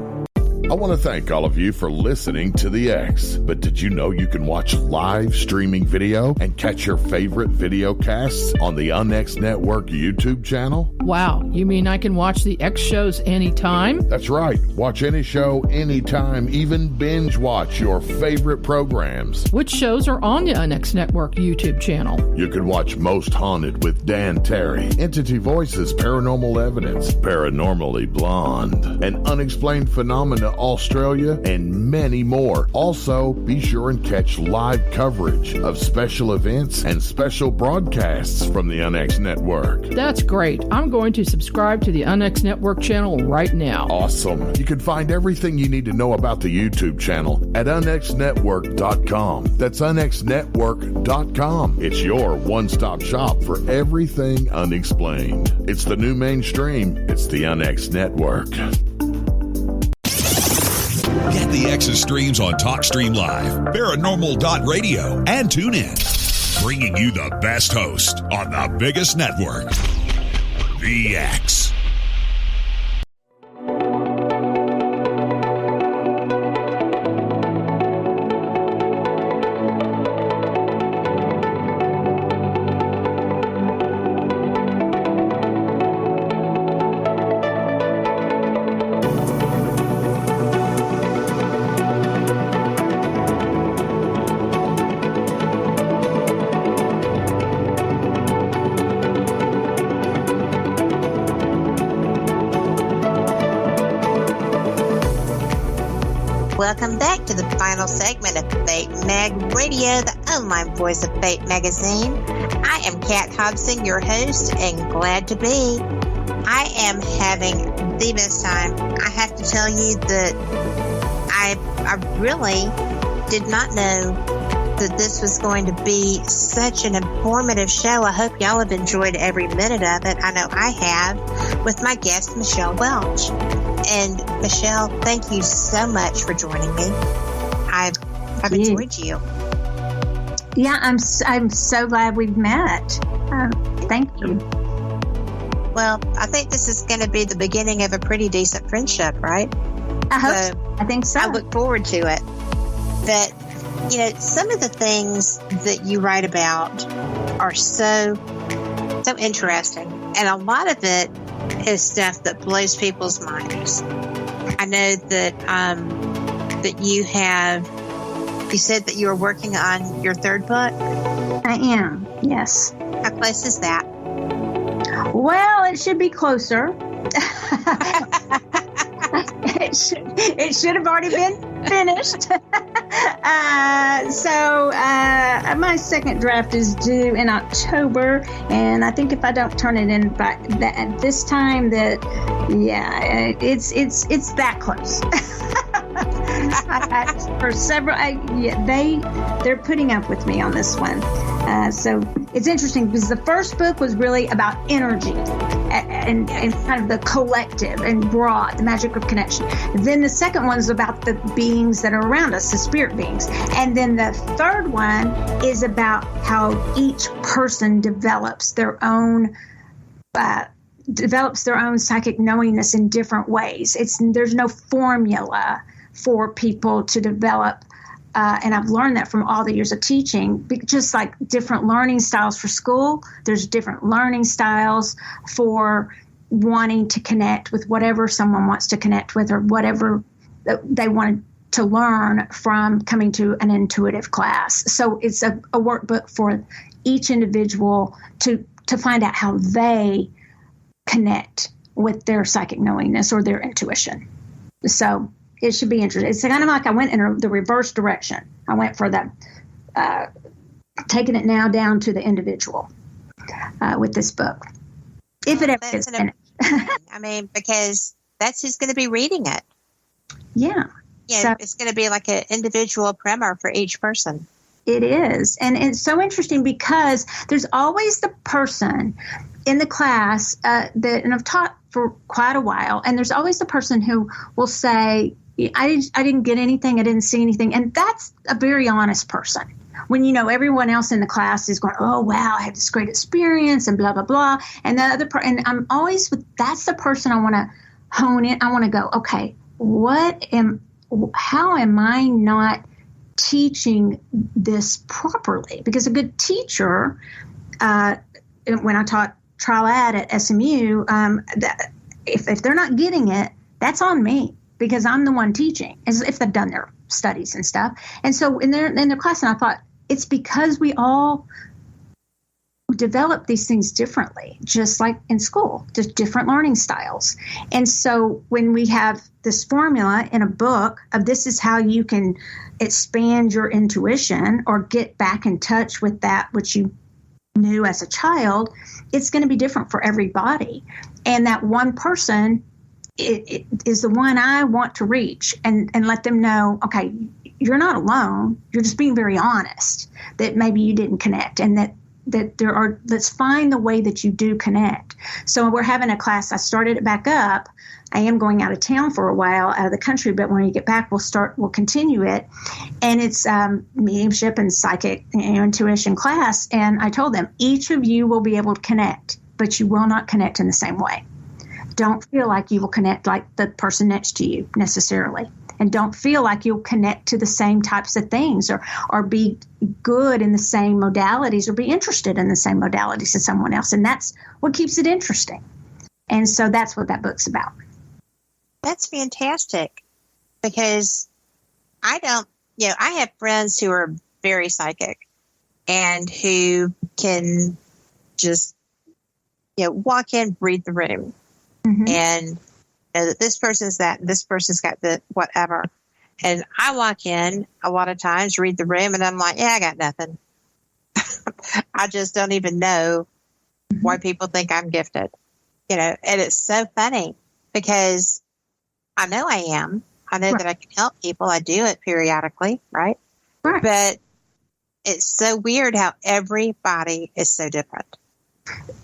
I want to thank all of you for listening to The X. But did you know you can watch live streaming video and catch your favorite video casts on the UNX Network YouTube channel? Wow, you mean I can watch the X shows anytime? That's right. Watch any show anytime, even binge watch your favorite programs. Which shows are on the UNX Network YouTube channel? You can watch Most Haunted with Dan Terry, Entity Voices, Paranormal Evidence, Paranormally Blonde, and Unexplained Phenomena Australia, and many more. Also, be sure and catch live coverage of special events and special broadcasts from the UNX Network. That's great. I'm going to subscribe to the UNX Network channel right now. Awesome. You can find everything you need to know about the YouTube channel at unxnetwork.com. That's unxnetwork.com. It's your one-stop shop for everything unexplained. It's the new mainstream. It's the UNX Network. Get the X's streams on TalkStream Live, Paranormal.radio, and TuneIn. Bringing you the best host on the biggest network, The X. Welcome back to the final segment of Fate Mag Radio, the online voice of Fate Magazine. I am Kat Hobson, your host, and glad to be. I am having the best time. I have to tell you that I really did not know that this was going to be such an informative show. I hope y'all have enjoyed every minute of it. I know I have, with my guest, Michelle Welch. And Michelle, thank you so much for joining me. I've enjoyed you. Yeah, I'm so glad we've met. Thank you. Well, I think this is going to be the beginning of a pretty decent friendship, right? I hope so. I think so. I look forward to it. But, you know, some of the things that you write about are so interesting. And a lot of it is stuff that blows people's minds. I know that that you said that you were working on your third book. I am, yes. How close is that? Well, it should be closer. It should have already been finished. So my second draft is due in October, and I think if I don't turn it in by this time, it's that close. For several, they're putting up with me on this one. So it's interesting because the first book was really about energy and kind of the collective and broad, the magic of connection. Then the second one is about the beings that are around us, the spirit beings. And then the third one is about how each person develops their own psychic knowingness in different ways. There's no formula for people to develop. And I've learned that from all the years of teaching. Just like different learning styles for school, there's different learning styles for wanting to connect with whatever someone wants to connect with or whatever they want to learn from coming to an intuitive class. So it's a workbook for each individual to find out how they connect with their psychic knowingness or their intuition. So it should be interesting. It's kind of like I went in the reverse direction. I went for the taking it now down to the individual with this book. If it ever gets finished. I mean, because that's who's going to be reading it. Yeah. Yeah, so, it's going to be like an individual primer for each person. It is. And it's so interesting because there's always the person in the class and I've taught for quite a while, and there's always the person who will say, I didn't get anything, I didn't see anything. And that's a very honest person. When, everyone else in the class is going, oh, wow, I had this great experience and blah, blah, blah. And the other and I'm always that's the person I want to hone in. I want to go, okay, how am I not teaching this properly? Because a good teacher, when I taught trial ad at SMU, if they're not getting it, that's on me because I'm the one teaching, as if they've done their studies and stuff. And so in their class, and I thought, it's because we all develop these things differently, just like in school, just different learning styles. And so when we have this formula in a book of this is how you can expand your intuition or get back in touch with that which you knew as a child, it's going to be different for everybody. And that one person it is the one I want to reach and let them know, okay, you're not alone. You're just being very honest that maybe you didn't connect and that let's find the way that you do connect. So we're having a class. I started it back up. I am going out of town for a while, out of the country, but when we get back, we'll continue it. And it's mediumship and psychic intuition class. And I told them, each of you will be able to connect, but you will not connect in the same way. Don't feel like you will connect like the person next to you necessarily. And don't feel like you'll connect to the same types of things or be good in the same modalities or be interested in the same modalities as someone else. And that's what keeps it interesting. And so that's what that book's about. That's fantastic because I have friends who are very psychic and who can just, walk in, read the room. Mm-hmm. And that this person's that, and this person's got the whatever. And I walk in a lot of times, read the room, and I'm like, yeah, I got nothing. I just don't even know why people think I'm gifted, and it's so funny because I know I am. I know that I can help people. I do it periodically, right? But it's so weird how everybody is so different.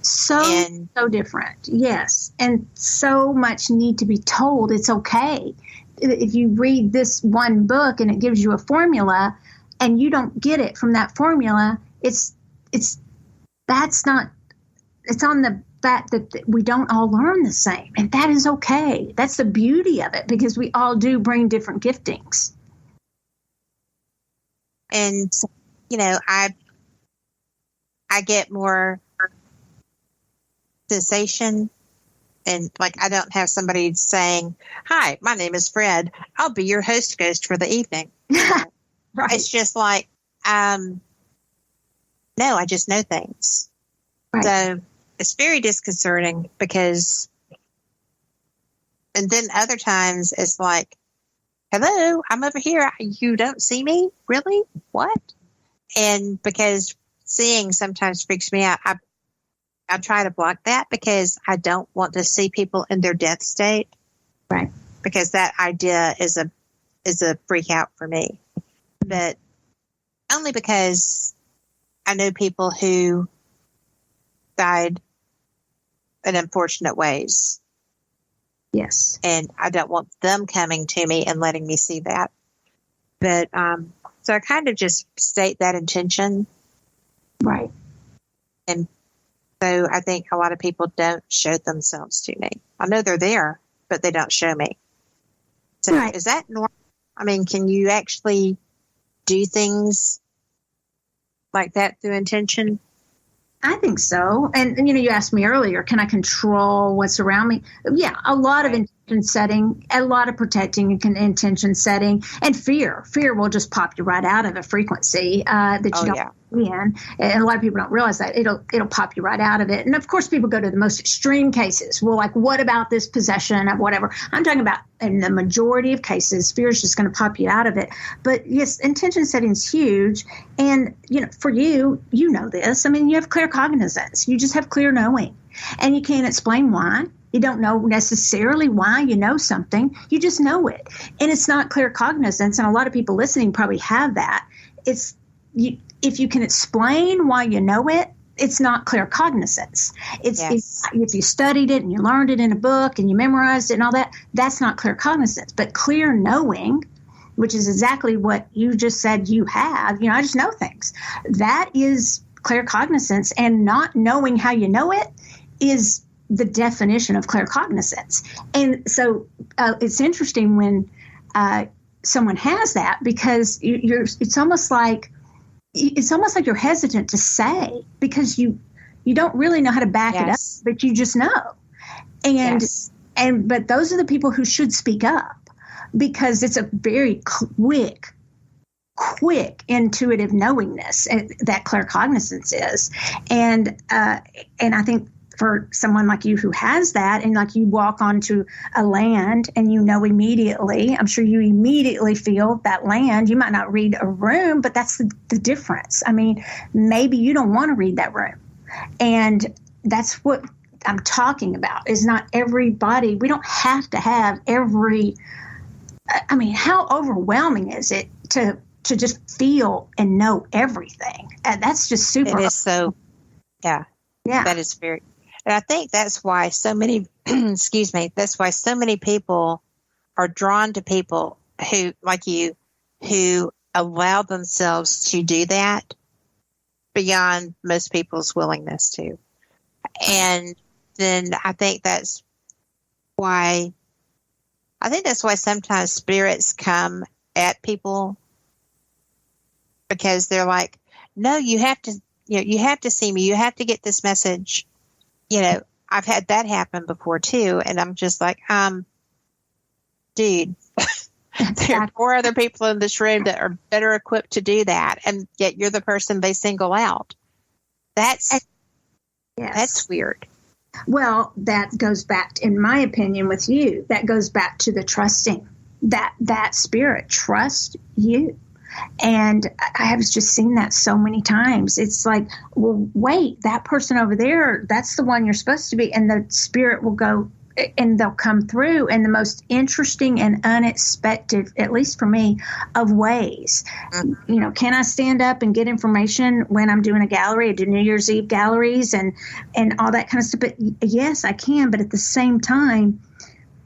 So different, yes. And so much need to be told. It's okay. If you read this one book and it gives you a formula and you don't get it from that formula, it's on the fact that we don't all learn the same. And that is okay. That's the beauty of it, because we all do bring different giftings. And, I get more sensation, and I don't have somebody saying, hi, my name is Fred. I'll be your host ghost for the evening. Right. It's just no, I just know things. Right. So it's very disconcerting because, and then other times it's like, hello, I'm over here. You don't see me? Really? What? And because seeing sometimes freaks me out, I try to block that because I don't want to see people in their death state. Right. Because that idea is a freak out for me. But only because I know people who died in unfortunate ways. Yes. And I don't want them coming to me and letting me see that. But so I kind of just state that intention. Right. And so I think a lot of people don't show themselves to me. I know they're there, but they don't show me. So Is that normal? I mean, can you actually do things like that through intention? I think so. And you asked me earlier, can I control what's around me? Yeah, a lot of intention setting, a lot of protecting and intention setting, and fear. Fear will just pop you right out of a frequency that you don't be in. And a lot of people don't realize that. It'll pop you right out of it. And of course, people go to the most extreme cases. Well, what about this possession of whatever? I'm talking about in the majority of cases, fear is just going to pop you out of it. But yes, intention setting is huge. And, for you, this. I mean, you have clear cognizance. You just have clear knowing. And you can't explain why. You don't know necessarily why you know something. You just know it. And it's not clear cognizance. And a lot of people listening probably have that. If you can explain why you know it, it's not clear cognizance. If you studied it and you learned it in a book and you memorized it and all that, that's not clear cognizance. But clear knowing, which is exactly what you just said you have, I just know things. That is clear cognizance, and not knowing how you know it is the definition of clear cognizance. And so it's interesting when someone has that, because it's almost like you're hesitant to say, because you don't really know how to back it up, but you just know. But those are the people who should speak up, because it's a very quick intuitive knowingness that claircognizance is. And I think for someone like you who has that, and like you walk onto a land and immediately, I'm sure you immediately feel that land. You might not read a room, but that's the difference. I mean, maybe you don't want to read that room. And that's what I'm talking about, is not everybody. We don't have to have every, I mean, how overwhelming is it to just feel and know everything? That's just super. It is so, yeah. That is very, and I think that's why so many, that's why so many people are drawn to people who, like you, who allow themselves to do that beyond most people's willingness to. And then I think that's why sometimes spirits come at people, because they're like, no, you have to see me. You have to get this message. I've had that happen before too. And I'm just like, dude, there are 4 other people in this room that are better equipped to do that. And yet you're the person they single out. That's weird. Well, that goes back, in my opinion, with you, that goes back to the trusting. that spirit trusts you. And I have just seen that so many times. It's like, well, wait, that person over there, that's the one you're supposed to be. And the spirit will go and they'll come through in the most interesting and unexpected, at least for me, of ways. You know, can I stand up and get information when I'm doing a gallery? I do New Year's Eve galleries and all that kind of stuff. But yes, I can. But at the same time,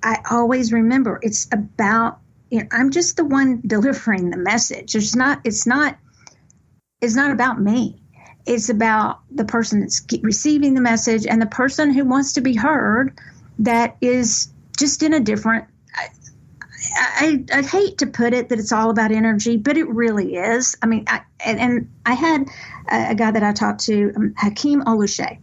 I always remember it's about, you know, I'm just the one delivering the message. It's not about me. It's about the person that's receiving the message and the person who wants to be heard that is just in a different, I hate to put it that it's all about energy, but it really is. I mean, I had a guy that I talked to, Hakeem Oluche,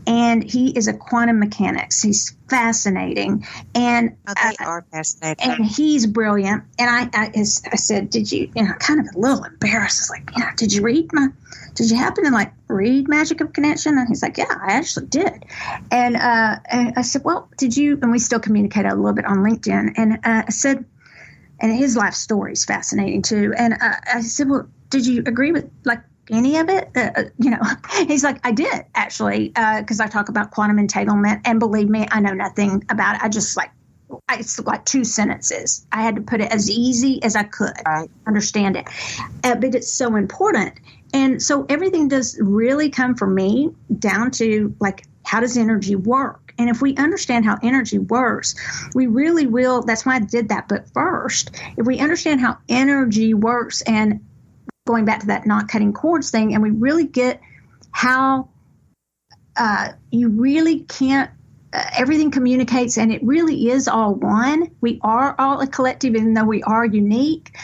and he is a quantum mechanics. He's fascinating. And they are fascinating. And he's brilliant. And I said, did you, kind of a little embarrassed. I was like, did you happen to read Magic of Connection? And he's like, yeah, I actually did. And I said, well, did you, and we still communicate a little bit on LinkedIn. And I said, and his life story is fascinating too. And I said, well, did you agree with any of it? He's like, I did actually, because I talk about quantum entanglement, and believe me, I know nothing about it. I just it's like 2 sentences. I had to put it as easy as I could understand it, but it's so important. And so everything does really come for me down to how does energy work? And if we understand how energy works, we really will. That's why I did that book first. If we understand how energy works, and going back to that not cutting cords thing, and we really get how you really can't, everything communicates, and it really is all one. We are all a collective, even though we are unique.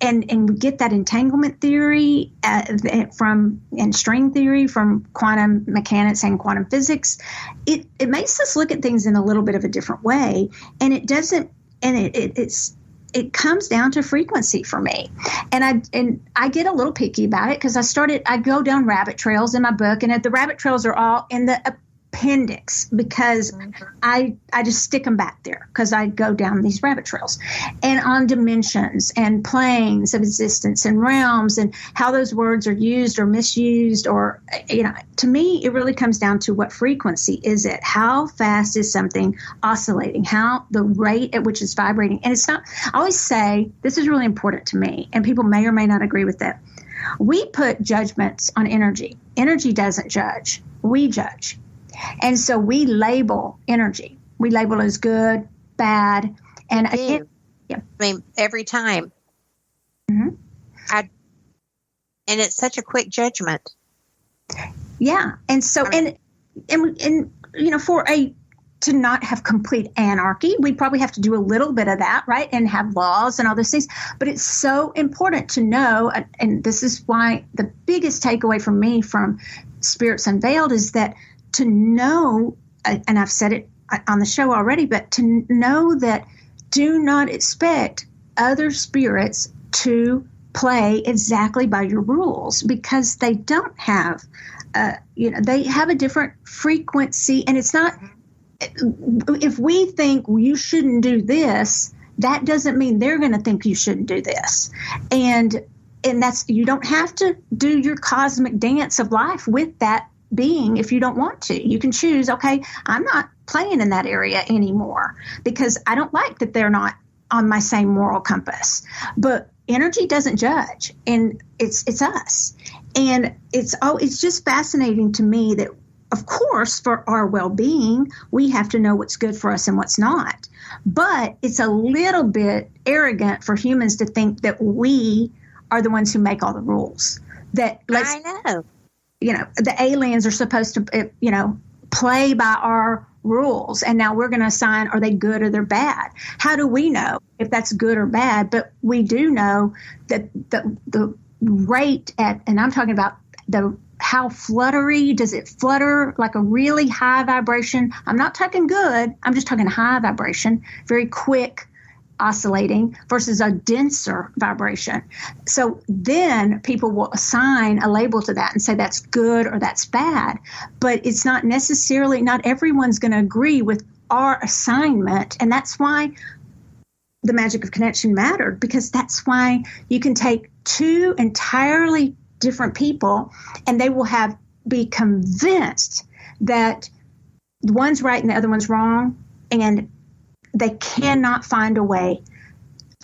And we get that entanglement theory and string theory from quantum mechanics and quantum physics. It makes us look at things in a little bit of a different way, and it doesn't. And it comes down to frequency for me, and I get a little picky about it because I go down rabbit trails in my book, and the rabbit trails are all in the appendix because I just stick them back there because I go down these rabbit trails, and on dimensions and planes of existence and realms and how those words are used or misused, or to me it really comes down to what frequency is it, how fast is something oscillating, how the rate at which it's vibrating. And it's not, I always say this is really important to me, and people may or may not agree with that. We put judgments on energy. Energy doesn't judge, we judge. And so we label energy. We label it as good, bad, and again, I mean, every time. Mm-hmm. And it's such a quick judgment. Yeah, and so and to not have complete anarchy, we probably have to do a little bit of that, right? And have laws and all those things. But it's so important to know, and this is why the biggest takeaway for me from Spirits Unveiled is that to know, and I've said it on the show already, but to know that do not expect other spirits to play exactly by your rules, because they don't have, they have a different frequency. And it's not, if we think you shouldn't do this, that doesn't mean they're going to think you shouldn't do this. And that's, you don't have to do your cosmic dance of life with that being if you don't want to. You can choose, okay, I'm not playing in that area anymore because I don't like that they're not on my same moral compass. But energy doesn't judge, and it's us. And it's just fascinating to me that, of course, for our well-being, we have to know what's good for us and what's not. But it's a little bit arrogant for humans to think that we are the ones who make all the rules. I know. The aliens are supposed to, play by our rules. And now we're going to assign, are they good or they're bad? How do we know if that's good or bad? But we do know that the rate and I'm talking about how fluttery, does it flutter like a really high vibration? I'm not talking good. I'm just talking high vibration, very quick, oscillating, versus a denser vibration. So then people will assign a label to that and say that's good or that's bad. But it's not necessarily, not everyone's going to agree with our assignment. And that's why the magic of connection mattered, because that's why you can take two entirely different people and they will be convinced that one's right and the other one's wrong, and they cannot find a way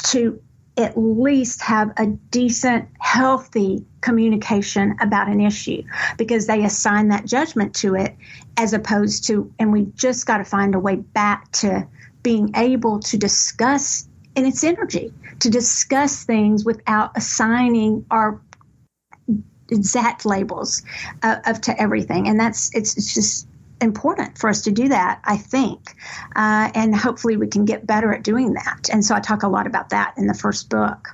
to at least have a decent, healthy communication about an issue, because they assign that judgment to it, as opposed to, and we just got to find a way back to being able to discuss, and it's energy, to discuss things without assigning our exact labels to everything. And it's just important for us to do that, I think. And hopefully we can get better at doing that. And so I talk a lot about that in the first book.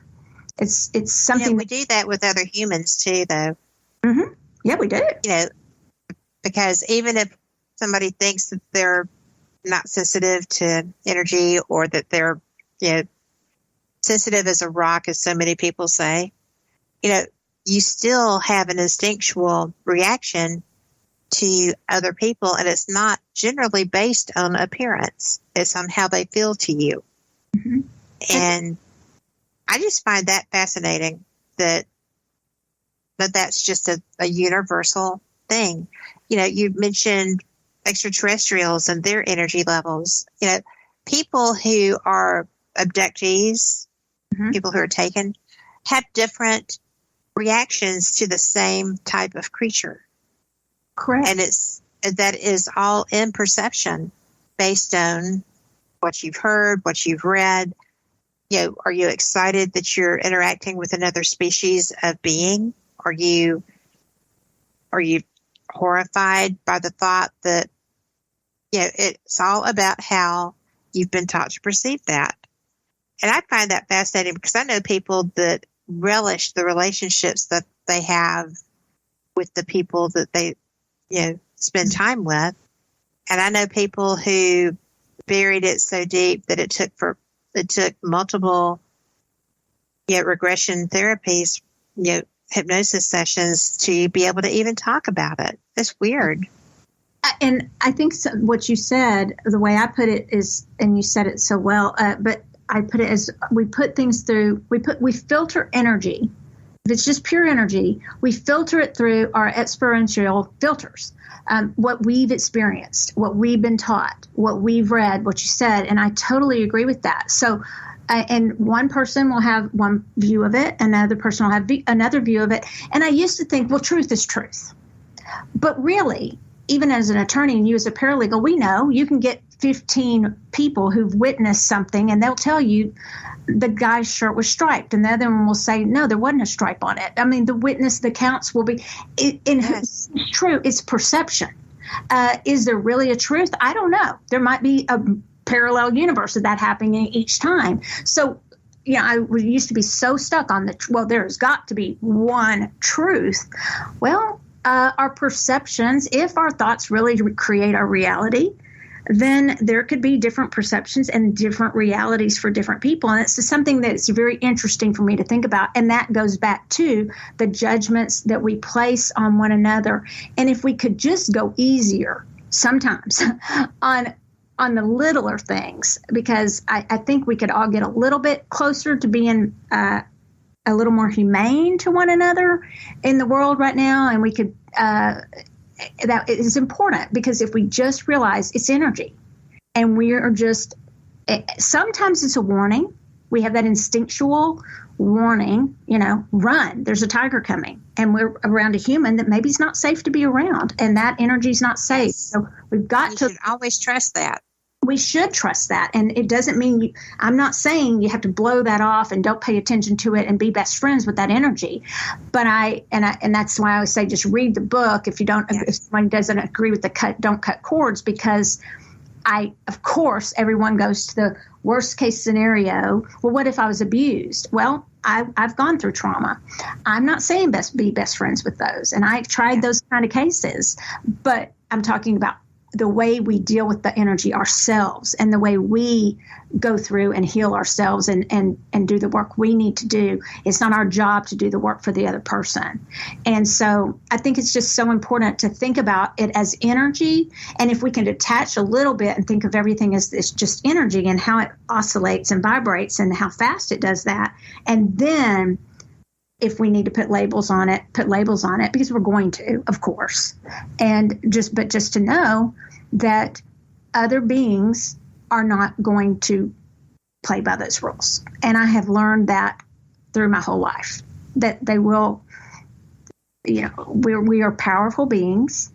It's something we do that with other humans too, though. Mm-hmm. Yeah, we do. Because even if somebody thinks that they're not sensitive to energy, or that they're, sensitive as a rock, as so many people say, you still have an instinctual reaction to other people, and it's not generally based on appearance. It's on how they feel to you. Mm-hmm. And I just find that fascinating, that that's just a universal thing. You mentioned extraterrestrials and their energy levels. People who are abductees, mm-hmm. people who are taken, have different reactions to the same type of creature. Correct. And that is all in perception, based on what you've heard, what you've read. Are you excited that you're interacting with another species of being? Are you horrified by the thought that, it's all about how you've been taught to perceive that. And I find that fascinating, because I know people that relish the relationships that they have with the people that they, spend time with. And I know people who buried it so deep that it took multiple, regression therapies, hypnosis sessions to be able to even talk about it. It's weird. And I think what you said, the way I put it is, and you said it so well, but I put it as, we put things through, we filter energy. If it's just pure energy, we filter it through our experiential filters. What we've experienced, what we've been taught, what we've read, what you said, and I totally agree with that. So, and one person will have one view of it, another person will have another view of it. And I used to think, well, truth is truth. But really, even as an attorney and you as a paralegal, we know you can get 15 people who've witnessed something, and they'll tell you the guy's shirt was striped, and the other one will say, no, there wasn't a stripe on it. I mean, the witness, the counts will be, it's true, it's perception. Is there really a truth? I don't know. There might be a parallel universe of that happening each time. So, I used to be so stuck on there's got to be one truth. Well, our perceptions, if our thoughts really create our reality, then there could be different perceptions and different realities for different people. And it's something that's very interesting for me to think about. And that goes back to the judgments that we place on one another. And if we could just go easier sometimes on the littler things, because I think we could all get a little bit closer to being a little more humane to one another in the world right now. And we could that is important, because if we just realize it's energy, and we are just, sometimes it's a warning. We have that instinctual warning, run, there's a tiger coming, and we're around a human that maybe is not safe to be around, and that energy is not safe. So we've got to always trust that. We should trust that. And it doesn't mean I'm not saying you have to blow that off and don't pay attention to it and be best friends with that energy. But and that's why I always say, just read the book. If someone doesn't agree with don't cut cords, because of course, everyone goes to the worst case scenario. Well, what if I was abused? Well, I've gone through trauma. I'm not saying be best friends with those. And I've tried those kind of cases, but I'm talking about the way we deal with the energy ourselves and the way we go through and heal ourselves and do the work we need to do. It's not our job to do the work for the other person. And so I think it's just so important to think about it as energy. And if we can detach a little bit and think of everything as this just energy and how it oscillates and vibrates and how fast it does that. And then if we need to put labels on it, because we're going to, of course. And just to know that other beings are not going to play by those rules. And I have learned that through my whole life, that they will, we are powerful beings,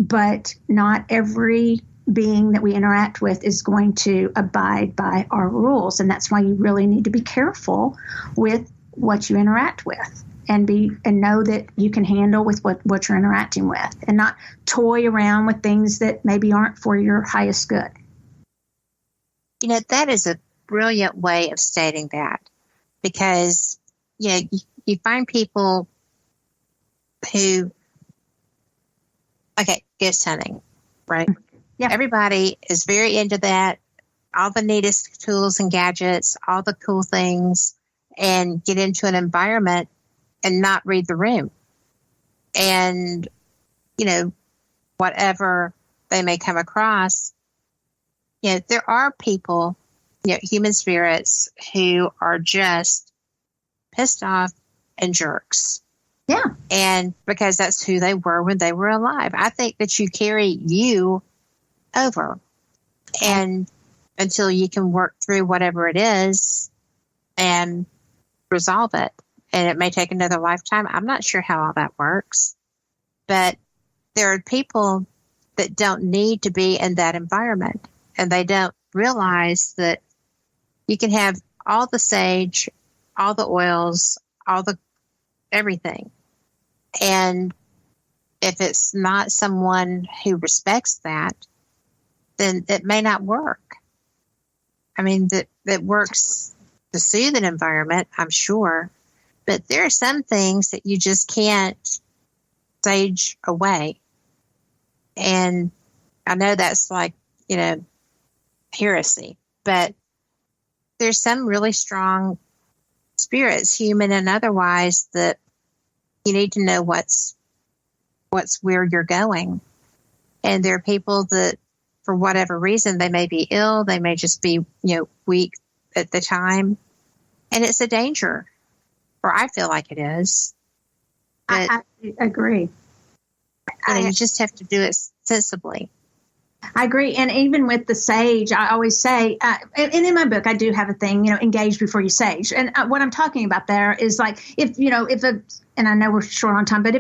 but not every being that we interact with is going to abide by our rules. And that's why you really need to be careful with what you interact with and know that you can handle with what you're interacting with and not toy around with things that maybe aren't for your highest good. That is a brilliant way of stating that, because you find people who, ghost hunting, right? Yeah. Everybody is very into that, all the neatest tools and gadgets, all the cool things, and get into an environment and not read the room. And, whatever they may come across, there are people, human spirits who are just pissed off and jerks. Yeah. And because that's who they were when they were alive. I think that you carry you over and until you can work through whatever it is and resolve it. And it may take another lifetime. I'm not sure how all that works, but there are people that don't need to be in that environment, and they don't realize that you can have all the sage, all the oils, all the everything. And if it's not someone who respects that, then it may not work. I mean, that works to soothe an environment, I'm sure, but there are some things that you just can't sage away. And I know that's like, heresy, but there's some really strong spirits, human and otherwise, that you need to know what's where you're going. And there are people that, for whatever reason, they may be ill, they may just be, weak at the time. And it's a danger, or I feel like it is. But, I agree. You just have to do it sensibly. I agree. And even with the sage, I always say, and in my book, I do have a thing, engage before you sage. And what I'm talking about there is like, and I know we're short on time, but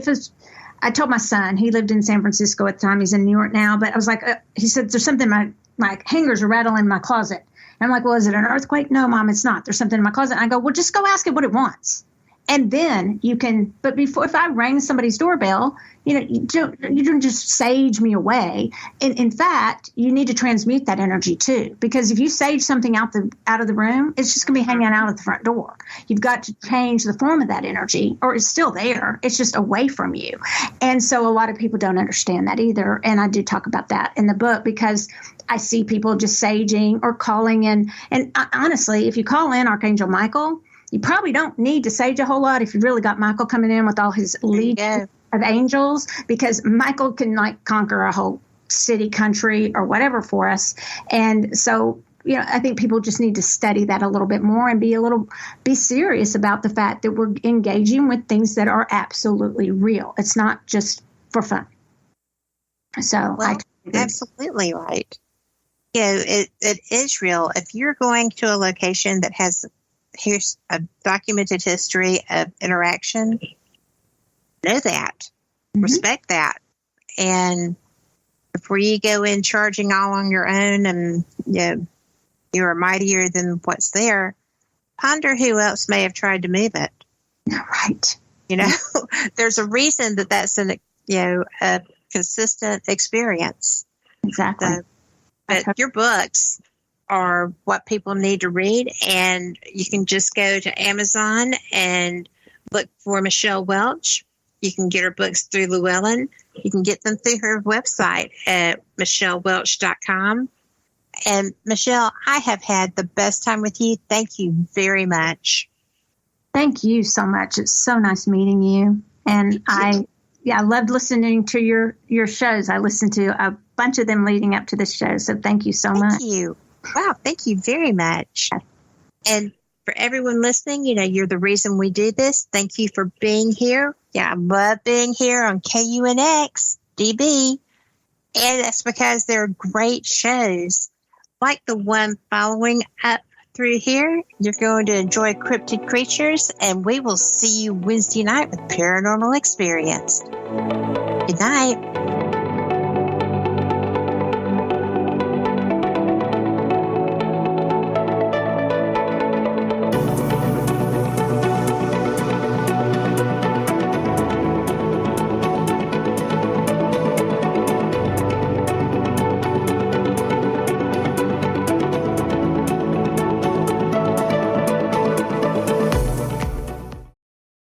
I told my son, he lived in San Francisco at the time, he's in New York now, but I was like, he said, there's something, my hangers are rattling in my closet. And I'm like, well, is it an earthquake? No, Mom, it's not. There's something in my closet. And I go, well, just go ask it what it wants. And then you can, but before, if I rang somebody's doorbell, you don't just sage me away. In fact, you need to transmute that energy too, because if you sage something out of the room, it's just going to be hanging out at the front door. You've got to change the form of that energy, or it's still there. It's just away from you. And so a lot of people don't understand that either. And I do talk about that in the book, because I see people just saging or calling in. And honestly, if you call in Archangel Michael, you probably don't need to sage a whole lot if you've really got Michael coming in with all his legion of angels, because Michael can conquer a whole city, country, or whatever for us. And so, I think people just need to study that a little bit more and be serious about the fact that we're engaging with things that are absolutely real. It's not just for fun. So absolutely right. It is real. If you're going to a location that here's a documented history of interaction, know that, respect that. And before you go in charging all on your own and you're mightier than what's there, ponder who else may have tried to move it. Right. There's a reason that's a consistent experience. Exactly. So, but your books are what people need to read, and you can just go to Amazon and look for Michelle Welch, You can get her books through Llewellyn. You can get them through her website at michellewelch.com. And Michelle, I have had the best time with you. Thank you very much. Thank you so much. It's so nice meeting you. And I loved listening to your shows. I listened to a bunch of them leading up to this show. So thank you so much. Thank you. Wow. Thank you very much. And for everyone listening, you're the reason we do this. Thank you for being here. Yeah, I love being here on KUNX-DB. And that's because they're great shows. Like the one following up through here, you're going to enjoy Cryptid Creatures, and we will see you Wednesday night with Paranormal Experience. Good night.